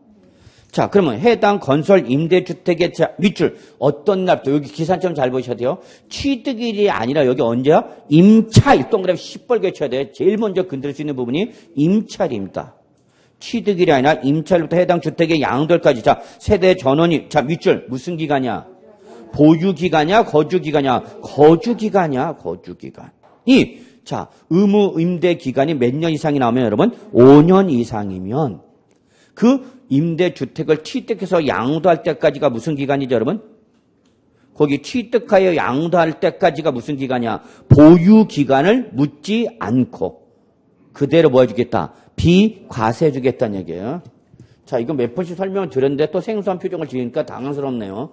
자, 그러면 해당 건설 임대주택의 밑줄 어떤 날부터 여기 기산점 잘 보셔야 돼요. 취득일이 아니라 여기 언제야? 임차일. 동그라미 시뻘게 쳐야 돼. 제일 먼저 건드릴 수 있는 부분이 임차일입니다. 취득일이 아니라 임차일부터 해당 주택의 양도일까지. 자, 세대 전원이 자 밑줄 무슨 기간이야? 보유기간이야? 거주기간이야? 거주기간이야? 거주기간이. 자, 의무 임대 기간이 몇 년 이상이 나오면 여러분 5년 이상이면 그 임대주택을 취득해서 양도할 때까지가 무슨 기간이죠, 여러분? 거기 취득하여 양도할 때까지가 무슨 기간이야? 보유기간을 묻지 않고 그대로 뭐 해주겠다? 비과세해 주겠다는 얘기예요. 자, 이거 몇 번씩 설명을 드렸는데 또 생소한 표정을 지으니까 당황스럽네요.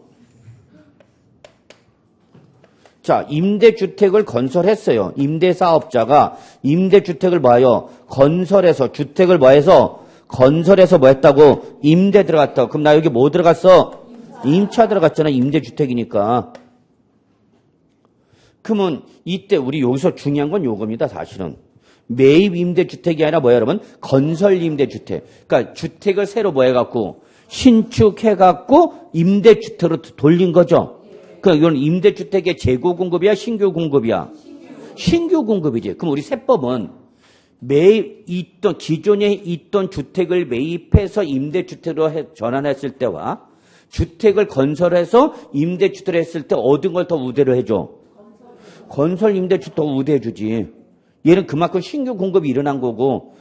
자, 임대주택을 건설했어요. 임대사업자가 임대주택을 뭐해요? 건설해서 주택을 뭐해서 건설해서 뭐 했다고? 임대 들어갔다고. 그럼 나 여기 뭐 들어갔어? 임차 들어갔잖아. 임대주택이니까. 그러면 이때 우리 여기서 중요한 건 요겁니다. 사실은. 매입 임대주택이 아니라 뭐야 여러분? 건설 임대주택. 그러니까 주택을 새로 뭐 해갖고 신축해갖고 임대주택으로 돌린 거죠. 그러니까 이건 임대주택의 재고 공급이야? 신규 공급이야? 신규 공급이지. 그럼 우리 세법은 기존에 있던 주택을 매입해서 임대주택으로 전환했을 때와 주택을 건설해서 임대주택을 했을 때 얻은 걸 더 우대로 해줘. 건설 임대주택 더 우대해주지. 얘는 그만큼 신규 공급이 일어난 거고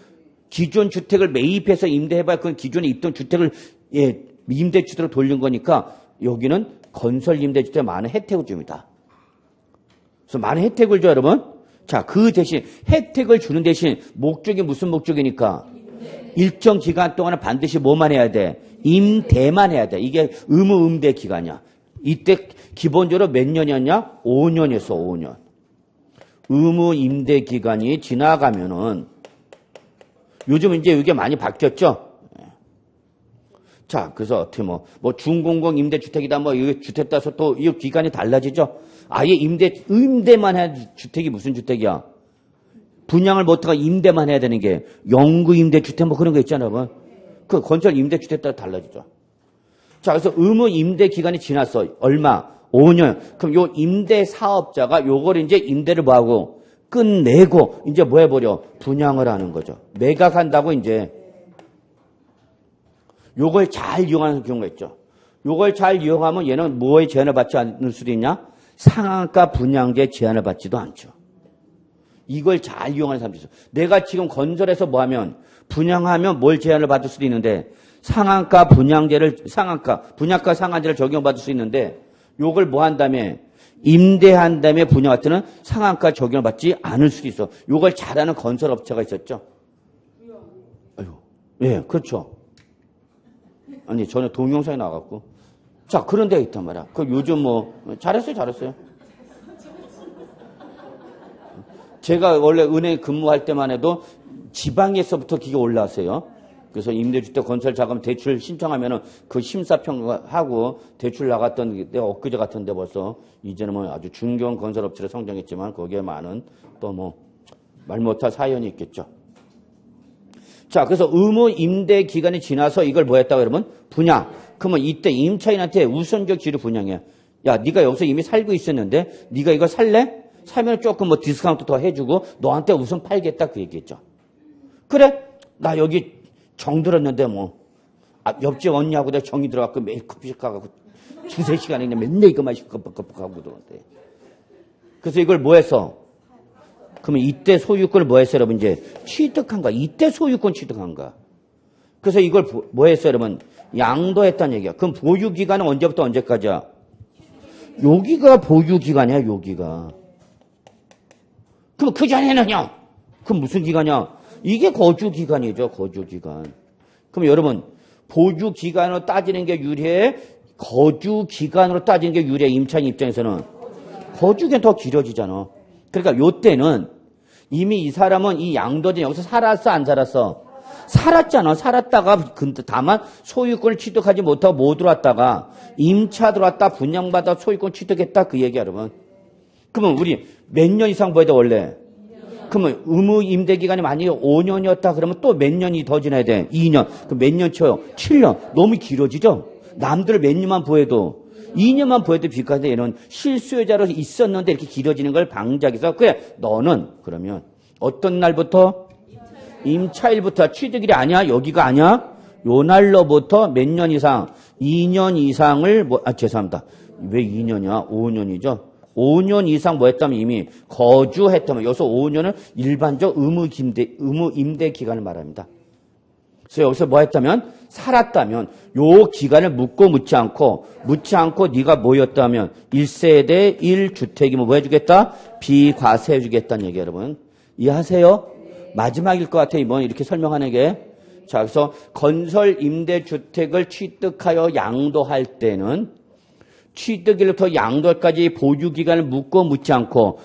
기존 주택을 매입해서 임대해봐야 그건 기존에 있던 주택을 임대주택으로 돌린 거니까 여기는 건설 임대주택에 많은 혜택을 줍니다. 그래서 많은 혜택을 줘 여러분. 자, 그 대신 혜택을 주는 대신 목적이 무슨 목적이니까 일정 기간 동안은 반드시 뭐만 해야 돼? 임대만 해야 돼. 이게 의무 임대 기간이야. 이때 기본적으로 몇 년이었냐? 5년이었어. 5년. 의무 임대 기간이 지나가면은 요즘 이제 이게 많이 바뀌었죠. 자, 그래서 어떻게 뭐 준공공 임대주택이다 이거 주택 따서 또 이 기간이 달라지죠. 아예 임대만 해야 주택이 무슨 주택이야? 분양을 못하고 임대만 해야 되는 게 영구 임대주택 그런 거 있잖아요. 뭐. 그 건설 임대주택 따라 달라지죠. 자, 그래서 의무 임대 기간이 지났어. 얼마? 5년. 그럼 요 임대 사업자가 요걸 이제 임대를 뭐하고 끝내고 이제 뭐 해버려? 분양을 하는 거죠. 매각한다고 이제 요걸 잘 이용하는 경우가 있죠. 요걸 잘 이용하면 얘는 뭐에 제한을 받지 않을 수도 있냐? 상한가 분양제 제한을 받지도 않죠. 이걸 잘 이용하는 사람들이 있어. 내가 지금 건설해서 뭐 하면 분양하면 뭘 제한을 받을 수도 있는데 상한가 분양가 상한제를 적용받을 수 있는데 요걸 뭐 한 다음에 임대한 다음에 분양할 때는 상한가 적용을 받지 않을 수도 있어. 요걸 잘하는 건설업체가 있었죠. 예, 그렇죠. 아니, 전에 동영상에 나갔고. 자, 그런 데가 있단 말이야. 그 요즘 잘했어요. 제가 원래 은행 근무할 때만 해도 지방에서부터 기가 올라왔어요. 그래서 임대주택 건설 자금 대출 신청하면은 그 심사평가하고 대출 나갔던 내가 엊그제 같은데 벌써 이제는 아주 중견 건설업체로 성장했지만 거기에 많은 또 말 못할 사연이 있겠죠. 자, 그래서 의무 임대 기간이 지나서 이걸 뭐 했다고 여러분? 분양. 그러면 이때 임차인한테 우선적 지로 분양해. 야, 네가 여기서 이미 살고 있었는데 네가 이거 살래? 사면 조금 뭐 디스카운트 더 해주고 너한테 우선 팔겠다 그 얘기했죠. 그래? 나 여기 정 들었는데 뭐 옆집 언니하고 내가 정이 들어갖고 매일 커피숍 가갖고 2-3시간에 그냥 맨날 이거 마시고 끄뻑끄뻑하고 그러는데. 그래서 이걸 뭐 했어? 그러면 이때 소유권을 뭐 했어 여러분? 이제 취득한 거야. 이때 소유권 취득한 거야. 그래서 이걸 뭐 했어 여러분? 양도했다는 얘기야. 그럼 보유기간은 언제부터 언제까지야? 여기가 보유기간이야 여기가. 그럼 그 전에는요? 그럼 무슨 기간이야? 이게 거주기간이죠. 거주기간. 그럼 여러분 보유기간으로 따지는 게 유리해? 거주기간으로 따지는 게 유리해? 임차인 입장에서는 거주기간 더 길어지잖아. 그러니까 요때는 이미 이 사람은 이 양도전 여기서 살았어 안 살았어? 살았잖아. 살았다가 근데 다만 소유권을 취득하지 못하고 못 들어왔다가 임차 들어왔다 분양받아 소유권 취득했다 그 얘기야 여러분. 그러면 우리 몇 년 이상 봐야 돼 원래? 그러면 의무 임대 기간이 만약에 5년이었다 그러면 또 몇 년이 더 지나야 돼? 2년. 그럼 몇 년 쳐요? 7년. 너무 길어지죠? 남들 몇 년만 보여도 2년만 보여도 비슷한데 얘는 실수요자로 있었는데 이렇게 길어지는 걸 방지하기 위해서 그래 너는 그러면 어떤 날부터? 임차일부터 취득일이 아니야? 여기가 아니야? 요 날로부터 몇 년 이상? 2년 이상을 죄송합니다. 왜 2년이야? 5년이죠. 5년 이상 뭐 했다면 이미 거주했다면 여기서 5년은 일반적 의무 임대 기간을 말합니다. 그래서 여기서 뭐 했다면 살았다면 요 기간을 묻고 묻지 않고 네가 뭐였다면 1세대 1주택이면 뭐 해주겠다? 비과세해 주겠다는 얘기 여러분. 이해하세요? 마지막일 것 같아요. 이번 이렇게 설명하는 게. 자, 그래서 건설 임대주택을 취득하여 양도할 때는 취득일부터 양도까지 보유기간을 묻고 묻지 않고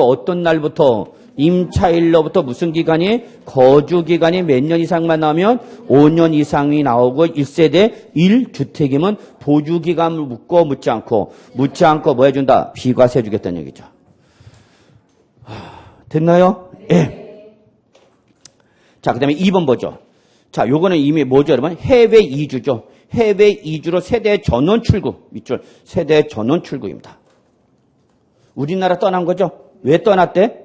어떤 날부터 임차일로부터 무슨 기간이? 거주기간이 몇 년 이상만 나오면 5년 이상이 나오고 1세대 1주택이면 보유기간을 묻고 묻지 않고 뭐 해준다? 비과세 해주겠다는 얘기죠. 됐나요? 예. 자, 그 다음에 2번 보죠. 자, 요거는 이미 뭐죠, 여러분? 해외 이주죠. 해외 이주로 세대 전원 출구. 밑줄. 세대 전원 출구입니다. 우리나라 떠난 거죠? 왜 떠났대?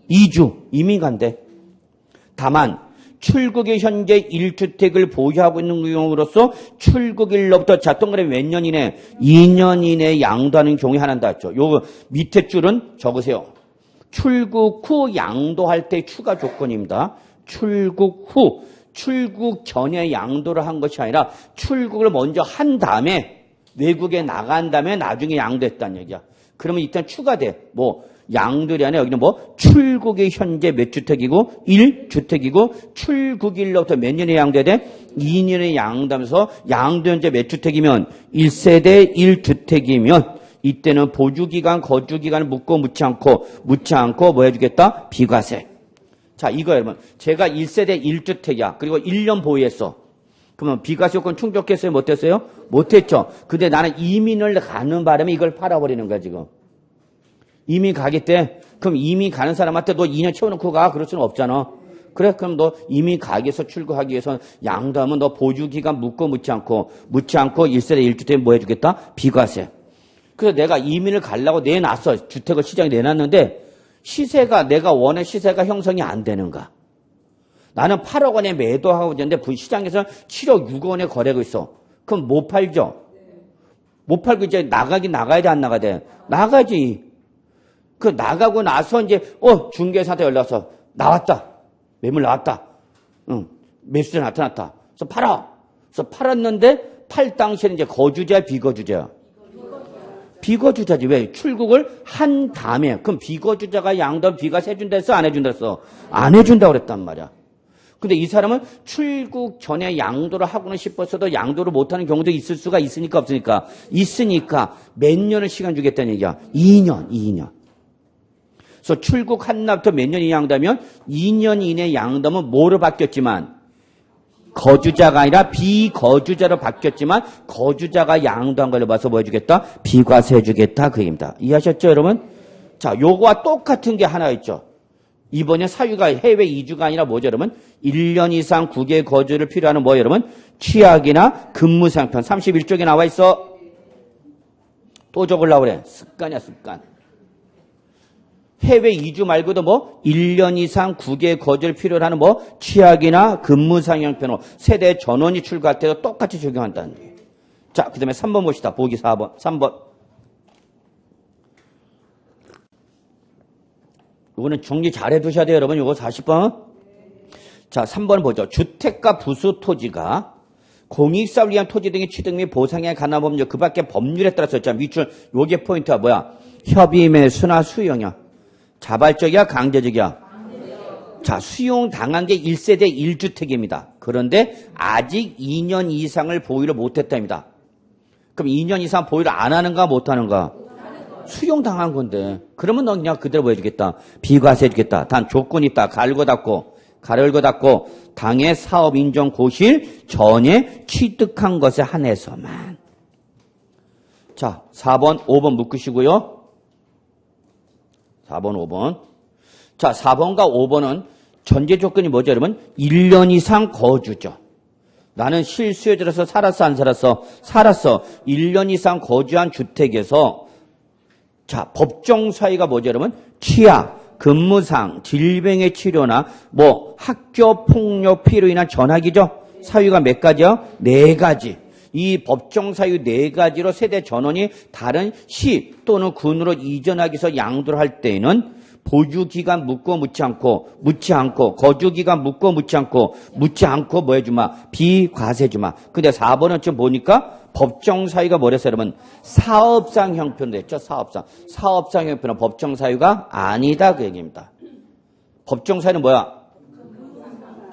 이주. 이민 간대. 다만, 출국의 현재 1주택을 보유하고 있는 경우로서 출국일로부터 자, 동그라미 몇 년 이내? 2년 이내 양도하는 경우에 하나다 했죠. 요 밑에 줄은 적으세요. 출국 후 양도할 때 추가 조건입니다. 출국 후. 출국 전에 양도를 한 것이 아니라 출국을 먼저 한 다음에 외국에 나간 다음에 나중에 양도했다는 얘기야. 그러면 일단 추가돼. 뭐 양도이 아니라 여기는 뭐 출국이 현재 몇 주택이고 1주택이고 출국일로부터 몇 년에 양도해야 돼? 2년에 양도하면서 양도 현재 몇 주택이면 1세대 1주택이면 이때는 보유기간 거주기간을 묻고 묻지 않고 뭐 해주겠다? 비과세. 자, 이거 여러분. 제가 1세대 1주택이야. 그리고 1년 보유했어. 그러면 비과세 요건 충족했어요? 못했어요? 못했죠. 근데 나는 이민을 가는 바람에 이걸 팔아버리는 거야, 지금. 이민 가겠대? 그럼 이민 가는 사람한테 너 2년 채워놓고 가? 그럴 수는 없잖아. 그래? 그럼 너 이민 가기 위해서 출국하기 위해서 양도하면 너 보유기간 묻고 묻지 않고 1세대 1주택 뭐 해주겠다? 비과세. 그래서 내가 이민을 가려고 내놨어. 주택을 시장에 내놨는데 시세가 내가 원하는 시세가 형성이 안 되는가? 나는 8억 원에 매도하고 있는데 시장에서 7억 6억 원에 거래하고 있어. 그럼 못 팔죠? 못 팔고 이제 나가야 돼 안 나가야 돼? 나가지. 그 나가고 나서 이제 중개사한테 연락 와서 나왔다. 매물 나왔다. 응. 매수자 나타났다. 그래서 팔아. 그래서 팔았는데 팔 당시에는 이제 거주자야 비거주자야? 비거주자지. 왜? 출국을 한 다음에. 그럼 비거주자가 양도 비과세 해준다 했어? 안 해준다 했어? 안 해준다고 그랬단 말이야. 근데 이 사람은 출국 전에 양도를 하고는 싶었어도 양도를 못하는 경우도 있을 수가 있으니까 없으니까? 있으니까 몇 년을 시간 주겠다는 얘기야? 2년. 그래서 출국 한 날부터 몇 년이 양도하면 2년 이내 양도하면 뭐로 바뀌었지만 거주자가 아니라 비거주자로 바뀌었지만 거주자가 양도한 걸로 봐서 뭐 해주겠다? 비과세 해주겠다 그 얘기입니다. 이해하셨죠 여러분? 자, 요거와 똑같은 게 하나 있죠. 이번에 사유가 해외 이주가 아니라 뭐죠 여러분? 1년 이상 국외 거주를 필요하는 뭐 여러분? 취약이나 근무상편 31쪽에 나와 있어. 또 적으려고 그래. 습관이야 습관. 해외 이주 말고도 뭐 1년 이상 국외 거주를 필요로 하는 뭐 취약이나 근무상 형편으로 세대 전원이 출가할 때도 똑같이 적용한다는 거예요. 자, 그 다음에 3번 봅시다. 보기 4번. 3번. 이거는 정리 잘 해두셔야 돼요, 여러분. 이거 40번. 자, 3번 보죠. 주택과 부수 토지가 공익사업을 위한 토지 등의 취득 및 보상에 관한 법률, 그 밖에 법률에 따라서 자, 밑줄, 요게 포인트가 뭐야? 협의 매수나 수용이야. 자발적이야, 강제적이야? 자, 수용당한 게 1세대 1주택입니다. 그런데 아직 2년 이상을 보유를 못했답니다. 그럼 2년 이상 보유를 안 하는가 못하는가? 수용당한 건데. 그러면 넌 그냥 그대로 뭐 해주겠다. 비과세해주겠다. 단 조건이 있다. 가열고 닫고 당의 사업 인정 고시일 전에 취득한 것에 한해서만. 자, 4번, 5번 묶으시고요. 4번, 5번. 자, 4번과 5번은 전제 조건이 뭐죠, 여러분? 1년 이상 거주죠. 나는 실수요자로서 살았어, 안 살았어? 살았어. 1년 이상 거주한 주택에서 자, 법정 사유가 뭐죠, 여러분? 취약, 근무상, 질병의 치료나 뭐 학교 폭력 피해로 인한 전학이죠. 사유가 몇 가지요? 4가지. 이 법정 사유 4가지로 세대 전원이 다른 시 또는 군으로 이전하기 위해서 양도를 할 때에는 보유기간 묻고 묻지 않고 거주기간 묻고 묻지 않고 뭐 해주마? 비과세 주마. 근데 4번은 좀 보니까 법정 사유가 뭐랬어요, 여러분? 사업상 형편도 했죠, 사업상. 사업상 형편은 법정 사유가 아니다, 그 얘기입니다. 법정 사유는 뭐야?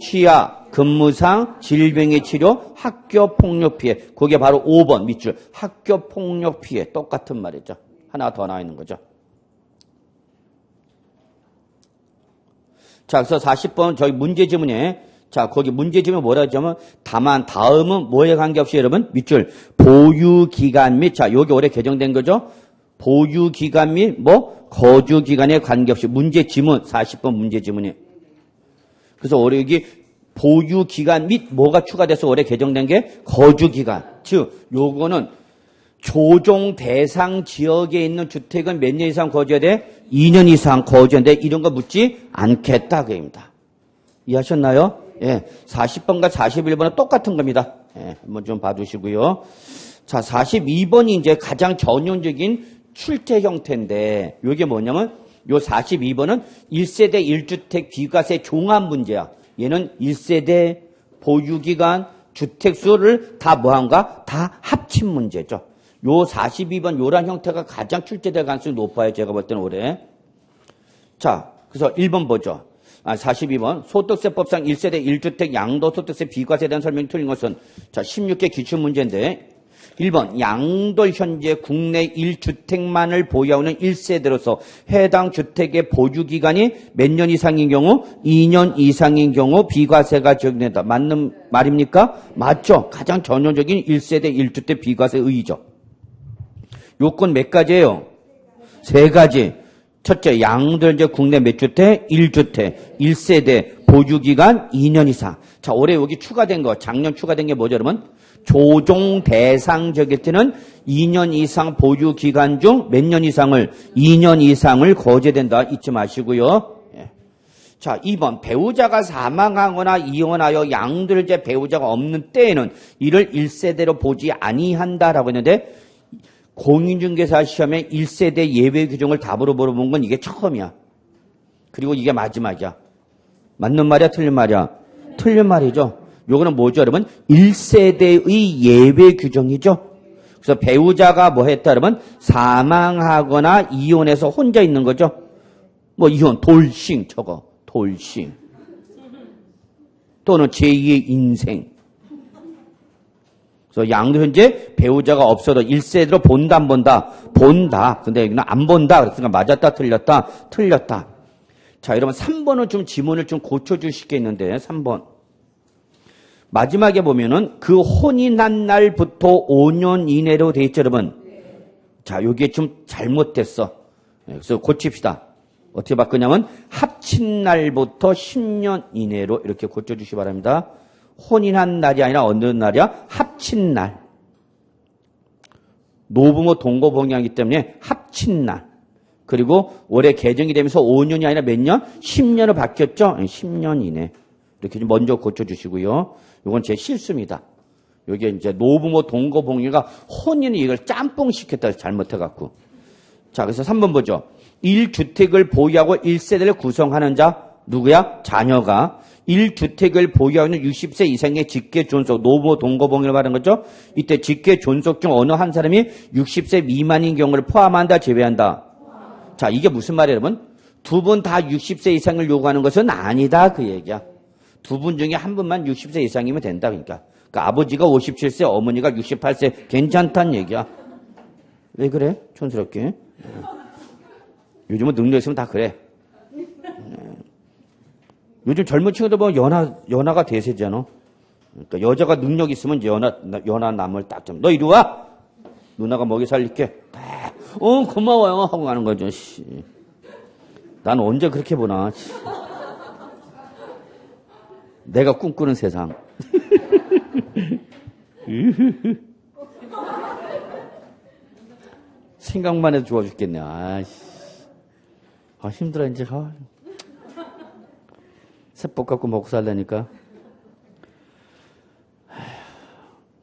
취약, 근무상, 질병의 치료, 학교 폭력 피해. 그게 바로 5번 밑줄. 학교 폭력 피해. 똑같은 말이죠. 하나 더 나와 있는 거죠. 자, 그래서 40번 저기 문제 지문에 자, 거기 문제 지문에 뭐라 하자면 다만 다음은 뭐에 관계없이 여러분 밑줄 보유 기간 및 자, 요게 올해 개정된 거죠. 보유 기간 및 뭐 거주 기간에 관계없이 문제 지문 40번 문제 지문이. 그래서 올해 여기 보유 기간 및 뭐가 추가돼서 올해 개정된 게 거주 기간. 즉, 요거는 조정 대상 지역에 있는 주택은 몇 년 이상 거주해야 돼? 2년 이상 거주해야 돼. 이런 거 묻지 않겠다. 그입니다. 이해하셨나요? 예. 40번과 41번은 똑같은 겁니다. 예. 한번 좀 봐두시고요. 자, 42번이 이제 가장 전형적인 출제 형태인데, 요게 뭐냐면, 요 42번은 1세대 1주택 비과세 종합 문제야. 얘는 1세대 보유기간 주택수를 다 뭐한가? 다 합친 문제죠. 요 42번 요란 형태가 가장 출제될 가능성이 높아요. 제가 볼 때는 올해. 자, 그래서 1번 보죠. 42번. 소득세법상 1세대 1주택 양도소득세 비과세에 대한 설명이 틀린 것은 자, 16개 기출문제인데 1번. 양돌 현재 국내 1주택만을 보유하는 1세대로서 해당 주택의 보유기간이 몇 년 이상인 경우? 2년 이상인 경우 비과세가 적용된다. 맞는 말입니까? 맞죠. 가장 전형적인 1세대 1주택 비과세 의의죠. 요건 몇 가지예요? 3가지. 첫째, 양돌 현재 국내 몇 주택? 1주택. 1세대 보유기간 2년 이상. 자, 올해 여기 추가된 거, 작년 추가된 게 뭐죠, 여러분? 조정 대상 적일 때는 2년 이상 보유 기간 중 몇 년 이상을 2년 이상을 거주된다 잊지 마시고요. 예. 자, 2번 배우자가 사망하거나 이혼하여 양들제 배우자가 없는 때에는 이를 1세대로 보지 아니한다라고 했는데 공인중개사 시험에 1세대 예외 규정을 답으로 물어본 건 이게 처음이야. 그리고 이게 마지막이야. 맞는 말이야, 틀린 말이야? 틀린 말이죠. 요거는 뭐죠, 여러분? 1세대의 예외 규정이죠. 그래서 배우자가 뭐 했다, 여러분? 사망하거나 이혼해서 혼자 있는 거죠. 뭐 이혼, 돌싱 저거, 돌싱. 또는 제2의 인생. 그래서 양도 현재 배우자가 없어도 1세대로 본다, 안 본다? 본다. 근데 여기는 안 본다. 그랬으니까 맞았다, 틀렸다? 틀렸다. 자, 여러분 3번은 좀 지문을 좀 고쳐주시겠는데 3번. 마지막에 보면은 그 혼이 난 날부터 5년 이내로 돼 있죠, 여러분. 자, 여기에 좀 잘못됐어. 그래서 고칩시다. 어떻게 바꾸냐면 합친 날부터 10년 이내로 이렇게 고쳐주시기 바랍니다. 혼이 난 날이 아니라 어느 날이야? 합친 날. 노부모 동거봉양이기 때문에 합친 날. 그리고 올해 개정이 되면서 5년이 아니라 몇 년? 10년으로 바뀌었죠? 10년 이내. 이렇게 좀 먼저 고쳐주시고요. 이건 제 실수입니다. 여기에 이제 노부모 동거복리가 혼인을 이걸 짬뽕 시켰다 잘못해갖고. 자, 그래서 3번 보죠. 1주택을 보유하고 1세대를 구성하는 자, 누구야? 자녀가 1주택을 보유하고 있는 60세 이상의 직계 존속, 노부모 동거복리를 말하는 거죠. 이때 직계 존속 중 어느 한 사람이 60세 미만인 경우를 포함한다, 제외한다. 자, 이게 무슨 말이에요, 여러분? 두 분 다 60세 이상을 요구하는 것은 아니다, 그 얘기야. 두 분 중에 한 분만 60세 이상이면 된다, 그러니까. 그러니까 아버지가 57세, 어머니가 68세, 괜찮다는 얘기야. 왜 그래? 촌스럽게. 요즘은 능력 있으면 다 그래. 요즘 젊은 친구들 보면 연하가 대세잖아. 그러니까 여자가 능력 있으면 연하 남을 딱 좀, 너 이리 와! 누나가 먹이 살릴게. 고마워요. 하고 가는 거죠. 씨. 난 언제 그렇게 보나. 씨. 내가 꿈꾸는 세상. 생각만 해도 좋아 죽겠네. 힘들어, 이제. 새복 갖고 먹고 살라니까.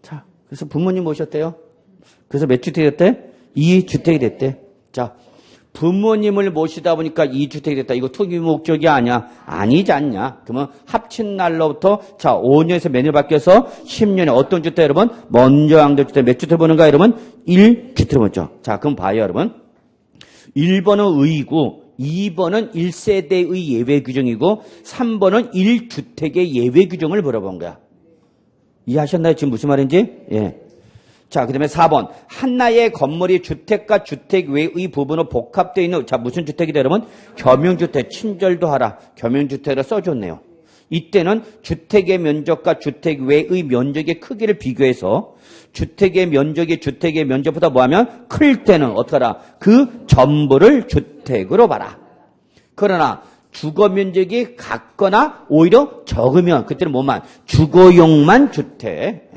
자, 그래서 부모님 모셨대요. 그래서 몇 주택이 됐대? 2주택이 됐대. 자, 부모님을 모시다 보니까 2주택이 됐다. 이거 투기 목적이 아니야. 아니지 않냐. 그러면 합친 날로부터 자 5년에서 몇 년 바뀌어서 10년에 어떤 주택 여러분? 먼저 양도주택 몇 주택 보는가 여러분? 1주택 보죠. 자, 그럼 봐요 여러분. 1번은 의이고 2번은 1세대의 예외 규정이고 3번은 1주택의 예외 규정을 물어본 거야. 이해하셨나요? 지금 무슨 말인지? 예. 자, 그 다음에 4번. 한나의 건물이 주택과 주택 외의 부분으로 복합되어 있는, 자, 무슨 주택이다, 여러분? 겸용주택. 친절도 하라. 겸용주택으로 써줬네요. 이때는 주택의 면적과 주택 외의 면적의 크기를 비교해서 주택의 면적이 주택의 면적보다 뭐하면 클 때는 어떻게 하라? 그 전부를 주택으로 봐라. 그러나 주거 면적이 같거나 오히려 적으면 그때는 뭐만? 주거용만 주택.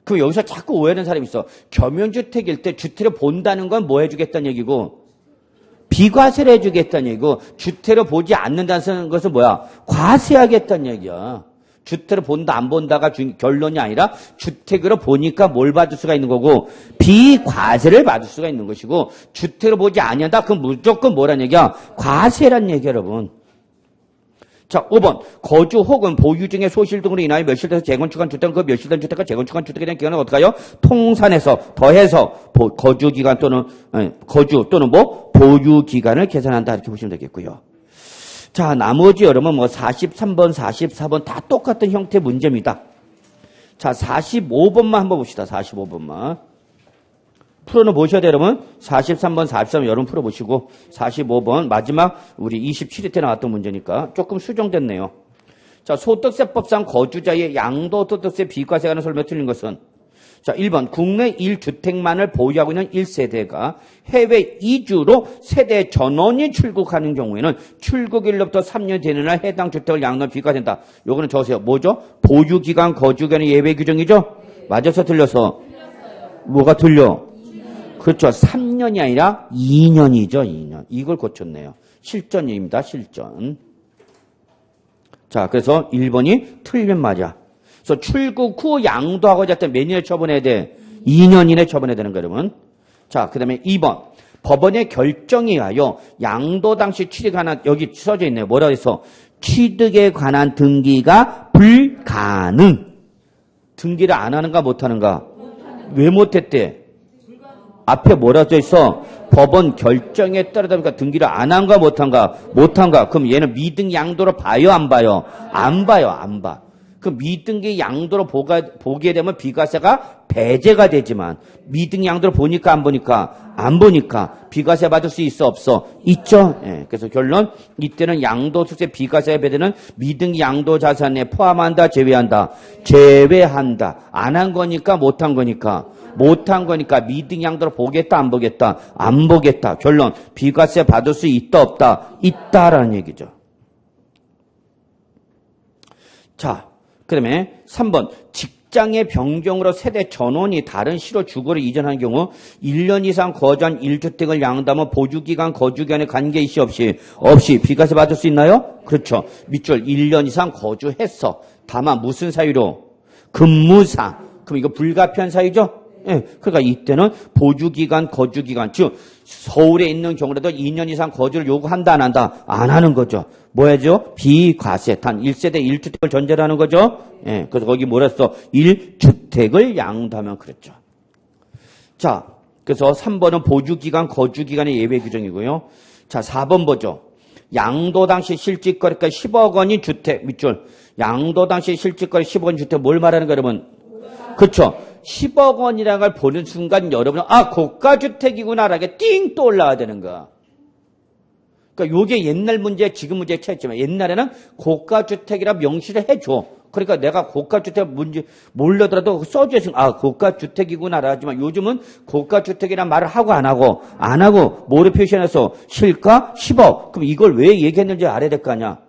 그럼 여기서 자꾸 오해하는 사람이 있어. 겸용주택일 때 주택을 본다는 건 뭐 해주겠다는 얘기고 비과세를 해주겠다는 얘기고 주택을 보지 않는다는 것은 뭐야? 과세하겠다는 얘기야. 주택을 본다 안 본다가 결론이 아니라 주택으로 보니까 뭘 받을 수가 있는 거고 비과세를 받을 수가 있는 것이고 주택을 보지 아니한다? 그럼 무조건 뭐란 얘기야? 과세란 얘기야 여러분. 자, 5번. 거주 혹은 보유 중에 소실 등으로 인하여 멸실돼서 재건축한 주택은 그 멸실된 주택과 재건축한 주택에 대한 기간은 어떻게 하여? 통산해서 더해서 거주 기간 또는 거주 또는 뭐 보유 기간을 계산한다 이렇게 보시면 되겠고요. 자, 나머지 여러분 43번, 44번 다 똑같은 형태의 문제입니다. 자, 45번만 한번 봅시다. 45번만. 풀어는 보셔야 돼요, 여러분. 43번, 43번 여러분 풀어보시고 45번 마지막 우리 27회 때 나왔던 문제니까 조금 수정됐네요. 자, 소득세법상 거주자의 양도소득세 비과세가 하는 설명에 틀린 것은 자, 1번 국내 1주택만을 보유하고 있는 1세대가 해외 이주로 세대 전원이 출국하는 경우에는 출국일로부터 3년 되는 날 해당 주택을 양도하면 비과세된다. 요거는 적으세요. 뭐죠? 보유기간, 거주기간의 예외 규정이죠? 맞아서 틀려서 뭐가 틀려? 그렇죠. 3년이 아니라 2년이죠. 2년. 이걸 고쳤네요. 실전입니다. 실전. 자, 그래서 1번이 틀리면 맞아. 그래서 출국 후 양도하고자 했던 몇 년에 처분해야 돼? 2년 이내 처분해야 되는 거예요, 여러분. 자, 그 다음에 2번. 법원의 결정에 의하여 양도 당시 취득에 관한, 여기 써져 있네요. 뭐라고 해서? 취득에 관한 등기가 불가능. 등기를 안 하는가 못하는가? 왜 못했대? 앞에 뭐라 써 있어? 법원 결정에 따르다 등기를 안 한가 못한가? 못한가? 그럼 얘는 미등기 양도로 봐요? 안 봐요? 안 봐요. 안 봐. 그 미등기 양도로 보게 되면 비과세가 배제가 되지만 미등기 양도로 보니까 안 보니까? 안 보니까 비과세 받을 수 있어? 없어? 있죠? 예. 그래서 결론 이때는 양도소득세 비과세가 배제되는 미등기 양도 자산에 포함한다? 제외한다? 제외한다. 안 한 거니까 못한 거니까? 못한 거니까 미등 양도로 보겠다 안 보겠다? 안 보겠다. 결론 비과세 받을 수 있다 없다? 있다라는 얘기죠. 자, 그 다음에 3번 입장의 변경으로 세대 전원이 다른 시로 주거를 이전하는 경우 1년 이상 거주한 1주택을 양도하면 보유기간, 거주기간에 관계이시 없이 비과세 받을 수 있나요? 그렇죠. 밑줄 1년 이상 거주했어. 다만 무슨 사유로? 근무상. 그럼 이거 불가피한 사유죠? 예, 그러니까 이때는 보유기간, 거주기간, 즉 서울에 있는 경우라도 2년 이상 거주를 요구한다, 안 한다? 안 하는 거죠. 뭐야죠? 비과세, 단 1세대 1주택을 전제로 하는 거죠. 예, 그래서 거기 뭐라 했어? 1주택을 양도하면 그랬죠. 자, 그래서 3번은 보유기간, 거주기간의 예외 규정이고요. 자, 4번 보죠. 양도 당시 실질거래가 10억 원인 주택, 밑줄. 양도 당시 실질거래 10억 원 주택 뭘 말하는 거예요, 여러분? 그렇죠. 10억 원이라는 걸 보는 순간 여러분은 고가주택이구나라게 띵 또 올라와야 되는 거야. 그러니까 요게 옛날 문제, 지금 문제의 차이지만 옛날에는 고가주택이라 명시를 해줘. 그러니까 내가 고가주택 문제 몰라더라도 써줘야 고가주택이구나라 하지만 요즘은 고가주택이란 말을 하고 안 하고 뭐를 표시해놨어? 실가 10억. 그럼 이걸 왜 얘기했는지 알아야 될 거 아니야.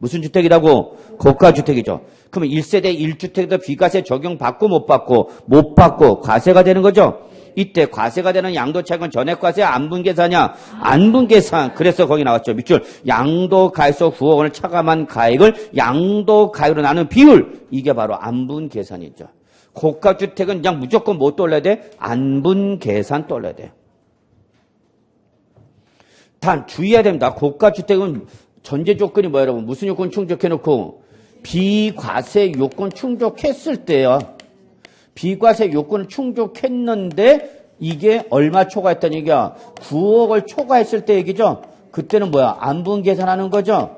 무슨 주택이라고? 고가주택이죠. 그러면 1세대 1주택에도 비과세 적용받고 못 받고 과세가 되는 거죠. 이때 과세가 되는 양도차익은 전액과세 안분계산이야. 안분계산. 그래서 거기 나왔죠. 밑줄. 양도가액서 9억 원을 차감한 가액을 양도가액으로 나눈 비율. 이게 바로 안분계산이죠. 고가주택은 그냥 무조건 뭐 떠올려야 돼? 안분계산 떠올려야 돼. 단 주의해야 됩니다. 고가주택은 전제 조건이 뭐야 여러분? 무슨 요건 충족해놓고 비과세 요건 충족했을 때요. 비과세 요건을 충족했는데 이게 얼마 초과했다는 얘기야? 9억을 초과했을 때 얘기죠. 그때는 뭐야? 안분 계산하는 거죠.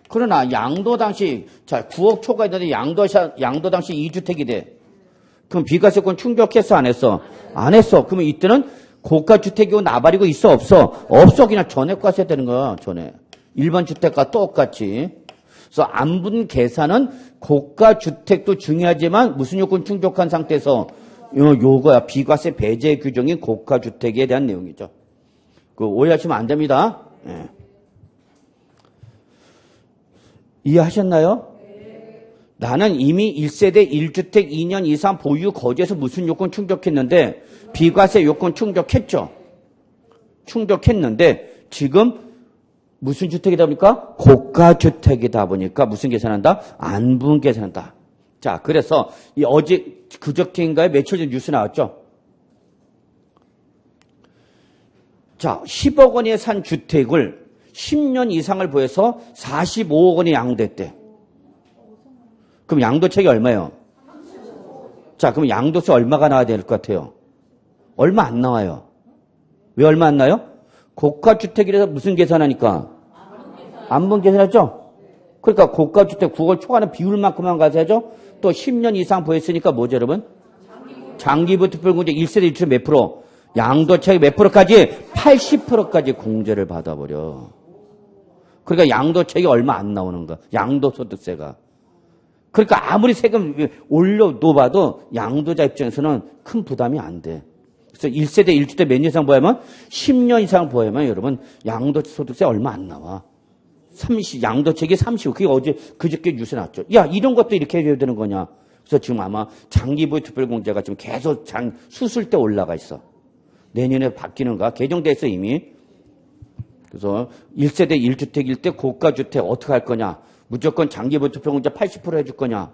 그러나 양도 당시 9억 초과했는데 양도 당시 2주택이 돼. 그럼 비과세 요건 충족했어 안 했어? 안 했어. 그러면 이때는 고가주택이고 나발이고 있어 없어? 없어. 그냥 전액과세 되는 거야. 전액. 일반 주택과 똑같이. 그래서 안분 계산은 고가주택도 중요하지만 무슨 요건 충족한 상태에서 요거야. 비과세 배제 규정인 고가주택에 대한 내용이죠. 그 오해하시면 안 됩니다. 예. 이해하셨나요? 나는 이미 1세대 1주택 2년 이상 보유 거주해서 무슨 요건 충족했는데 비과세 요건 충족했죠. 충족했는데 지금 무슨 주택이다 보니까 고가주택이다 보니까 무슨 계산한다? 안분 계산한다. 자, 그래서 이 그저께인가요? 며칠 전 뉴스 나왔죠? 자, 10억 원에 산 주택을 10년 이상을 보여서 45억 원에 양도했대. 그럼 양도책이 얼마예요? 자, 그럼 양도세 얼마가 나와야 될 것 같아요? 얼마 안 나와요. 왜 얼마 안 나요? 고가주택이라서 무슨 계산하니까? 안분 계산하죠? 그러니까 고가주택 9억 초과하는 비율만큼만 가져야죠? 또 10년 이상 보였으니까 뭐죠, 여러분? 장기부특별 공제 1세대 1주택 몇 프로? 양도차익 몇 프로까지? 80%까지 공제를 받아버려. 그러니까 양도차익이 얼마 안 나오는 거야. 양도소득세가. 그러니까 아무리 세금 올려놓아도 양도자 입장에서는 큰 부담이 안 돼. 그래서 1세대 1주택 몇 년 이상 보야면 10년 이상 보야면 여러분 양도소득세 얼마 안 나와. 양도책이 30. 그게 그저께 뉴스 났죠. 야, 이런 것도 이렇게 해줘야 되는 거냐. 그래서 지금 아마 장기부의 특별공제가 지금 계속 수술 때 올라가 있어. 내년에 바뀌는가? 개정돼 있어 이미. 그래서 1세대 1주택일 때 고가주택 어떻게 할 거냐. 무조건 장기부의 특별공제 80% 해줄 거냐.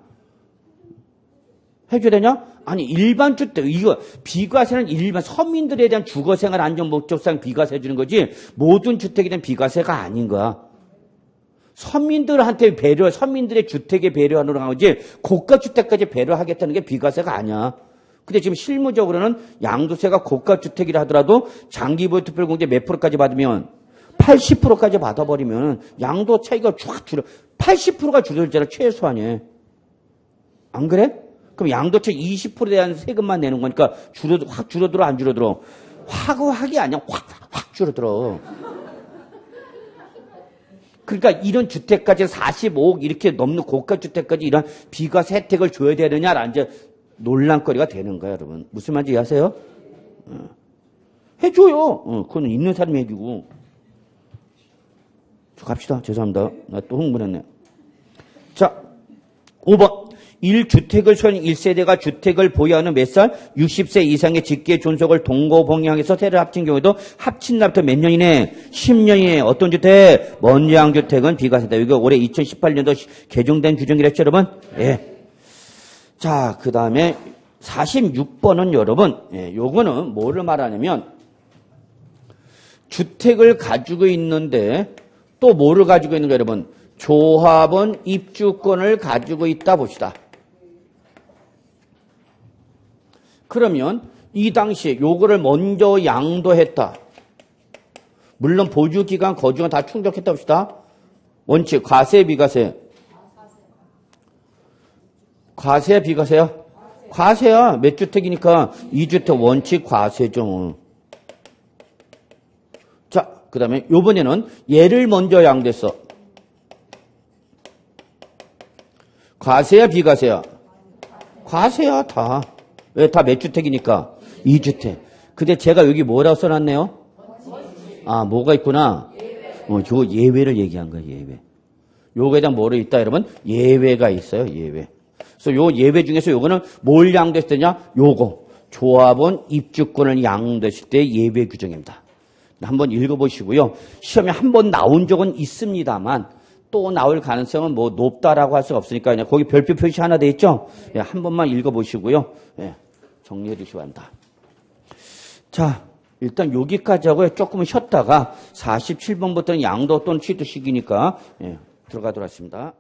해줘야 되냐? 아니, 일반 주택, 이거, 비과세는 일반 서민들에 대한 주거생활 안전 목적상 비과세 해주는 거지, 모든 주택에 대한 비과세가 아닌 거야. 서민들한테 서민들의 주택에 배려하는 거지, 고가주택까지 배려하겠다는 게 비과세가 아니야. 근데 지금 실무적으로는 양도세가 고가주택이라 하더라도 장기보유 특별공제 몇 프로까지 받으면 80%까지 받아버리면 양도 차이가 쫙 줄어. 80%가 줄어들잖아, 최소한이. 안 그래? 그럼 양도세 20%에 대한 세금만 내는 거니까 확 줄어들어, 안 줄어들어? 확이 아니야. 확 줄어들어. 그러니까 이런 주택까지 45억 이렇게 넘는 고가주택까지 이런 비과세 혜택을 줘야 되느냐라는 이제 논란거리가 되는 거야, 여러분. 무슨 말인지 이해하세요? 해줘요. 그건 있는 사람이 해주고. 갑시다. 죄송합니다. 나 또 흥분했네. 자, 5번. 1주택을 소유한 1세대가 주택을 보유하는 몇 살? 60세 이상의 직계 존속을 동거봉양해서 세를 합친 경우에도 합친 날부터 몇 년이네? 10년이네. 어떤 주택? 먼저양주택은 비과세다. 이거 올해 2018년도 개정된 규정이랬죠, 여러분? 예. 자, 그 다음에 46번은 여러분, 예, 요거는 뭐를 말하냐면, 주택을 가지고 있는데, 또 뭐를 가지고 있는 거예요, 여러분? 조합원 입주권을 가지고 있다 봅시다. 그러면 이 당시에 요거를 먼저 양도했다. 물론 보유기간, 거주가 다 충족했다 봅시다. 원칙, 과세, 비과세? 과세야, 비과세야? 과세야. 몇 주택이니까 2주택 원칙 과세죠. 자, 그 다음에 요번에는 얘를 먼저 양도했어. 과세야, 비과세야? 과세야, 다. 왜? 다 몇 주택이니까? 2주택. 근데 제가 여기 뭐라고 써놨네요? 아, 뭐가 있구나? 저 예외를 얘기한 거예요, 예외. 요거에 대한 뭐로 있다, 여러분? 예외가 있어요, 예외. 그래서 요 예외 중에서 요거는 뭘 양도했을 때냐? 요거. 조합원 입주권을 양도했을 때 예외 규정입니다. 한번 읽어보시고요. 시험에 한 번 나온 적은 있습니다만, 또 나올 가능성은 뭐 높다라고 할 수가 없으니까 그냥 거기 별표 표시 하나 돼 있죠? 예, 한 번만 읽어보시고요. 예, 정리해 주시기 바랍니다. 자, 일단 여기까지 하고요. 조금 쉬었다가 47번부터는 양도 또는 취득 시기니까 예, 들어가도록 하겠습니다.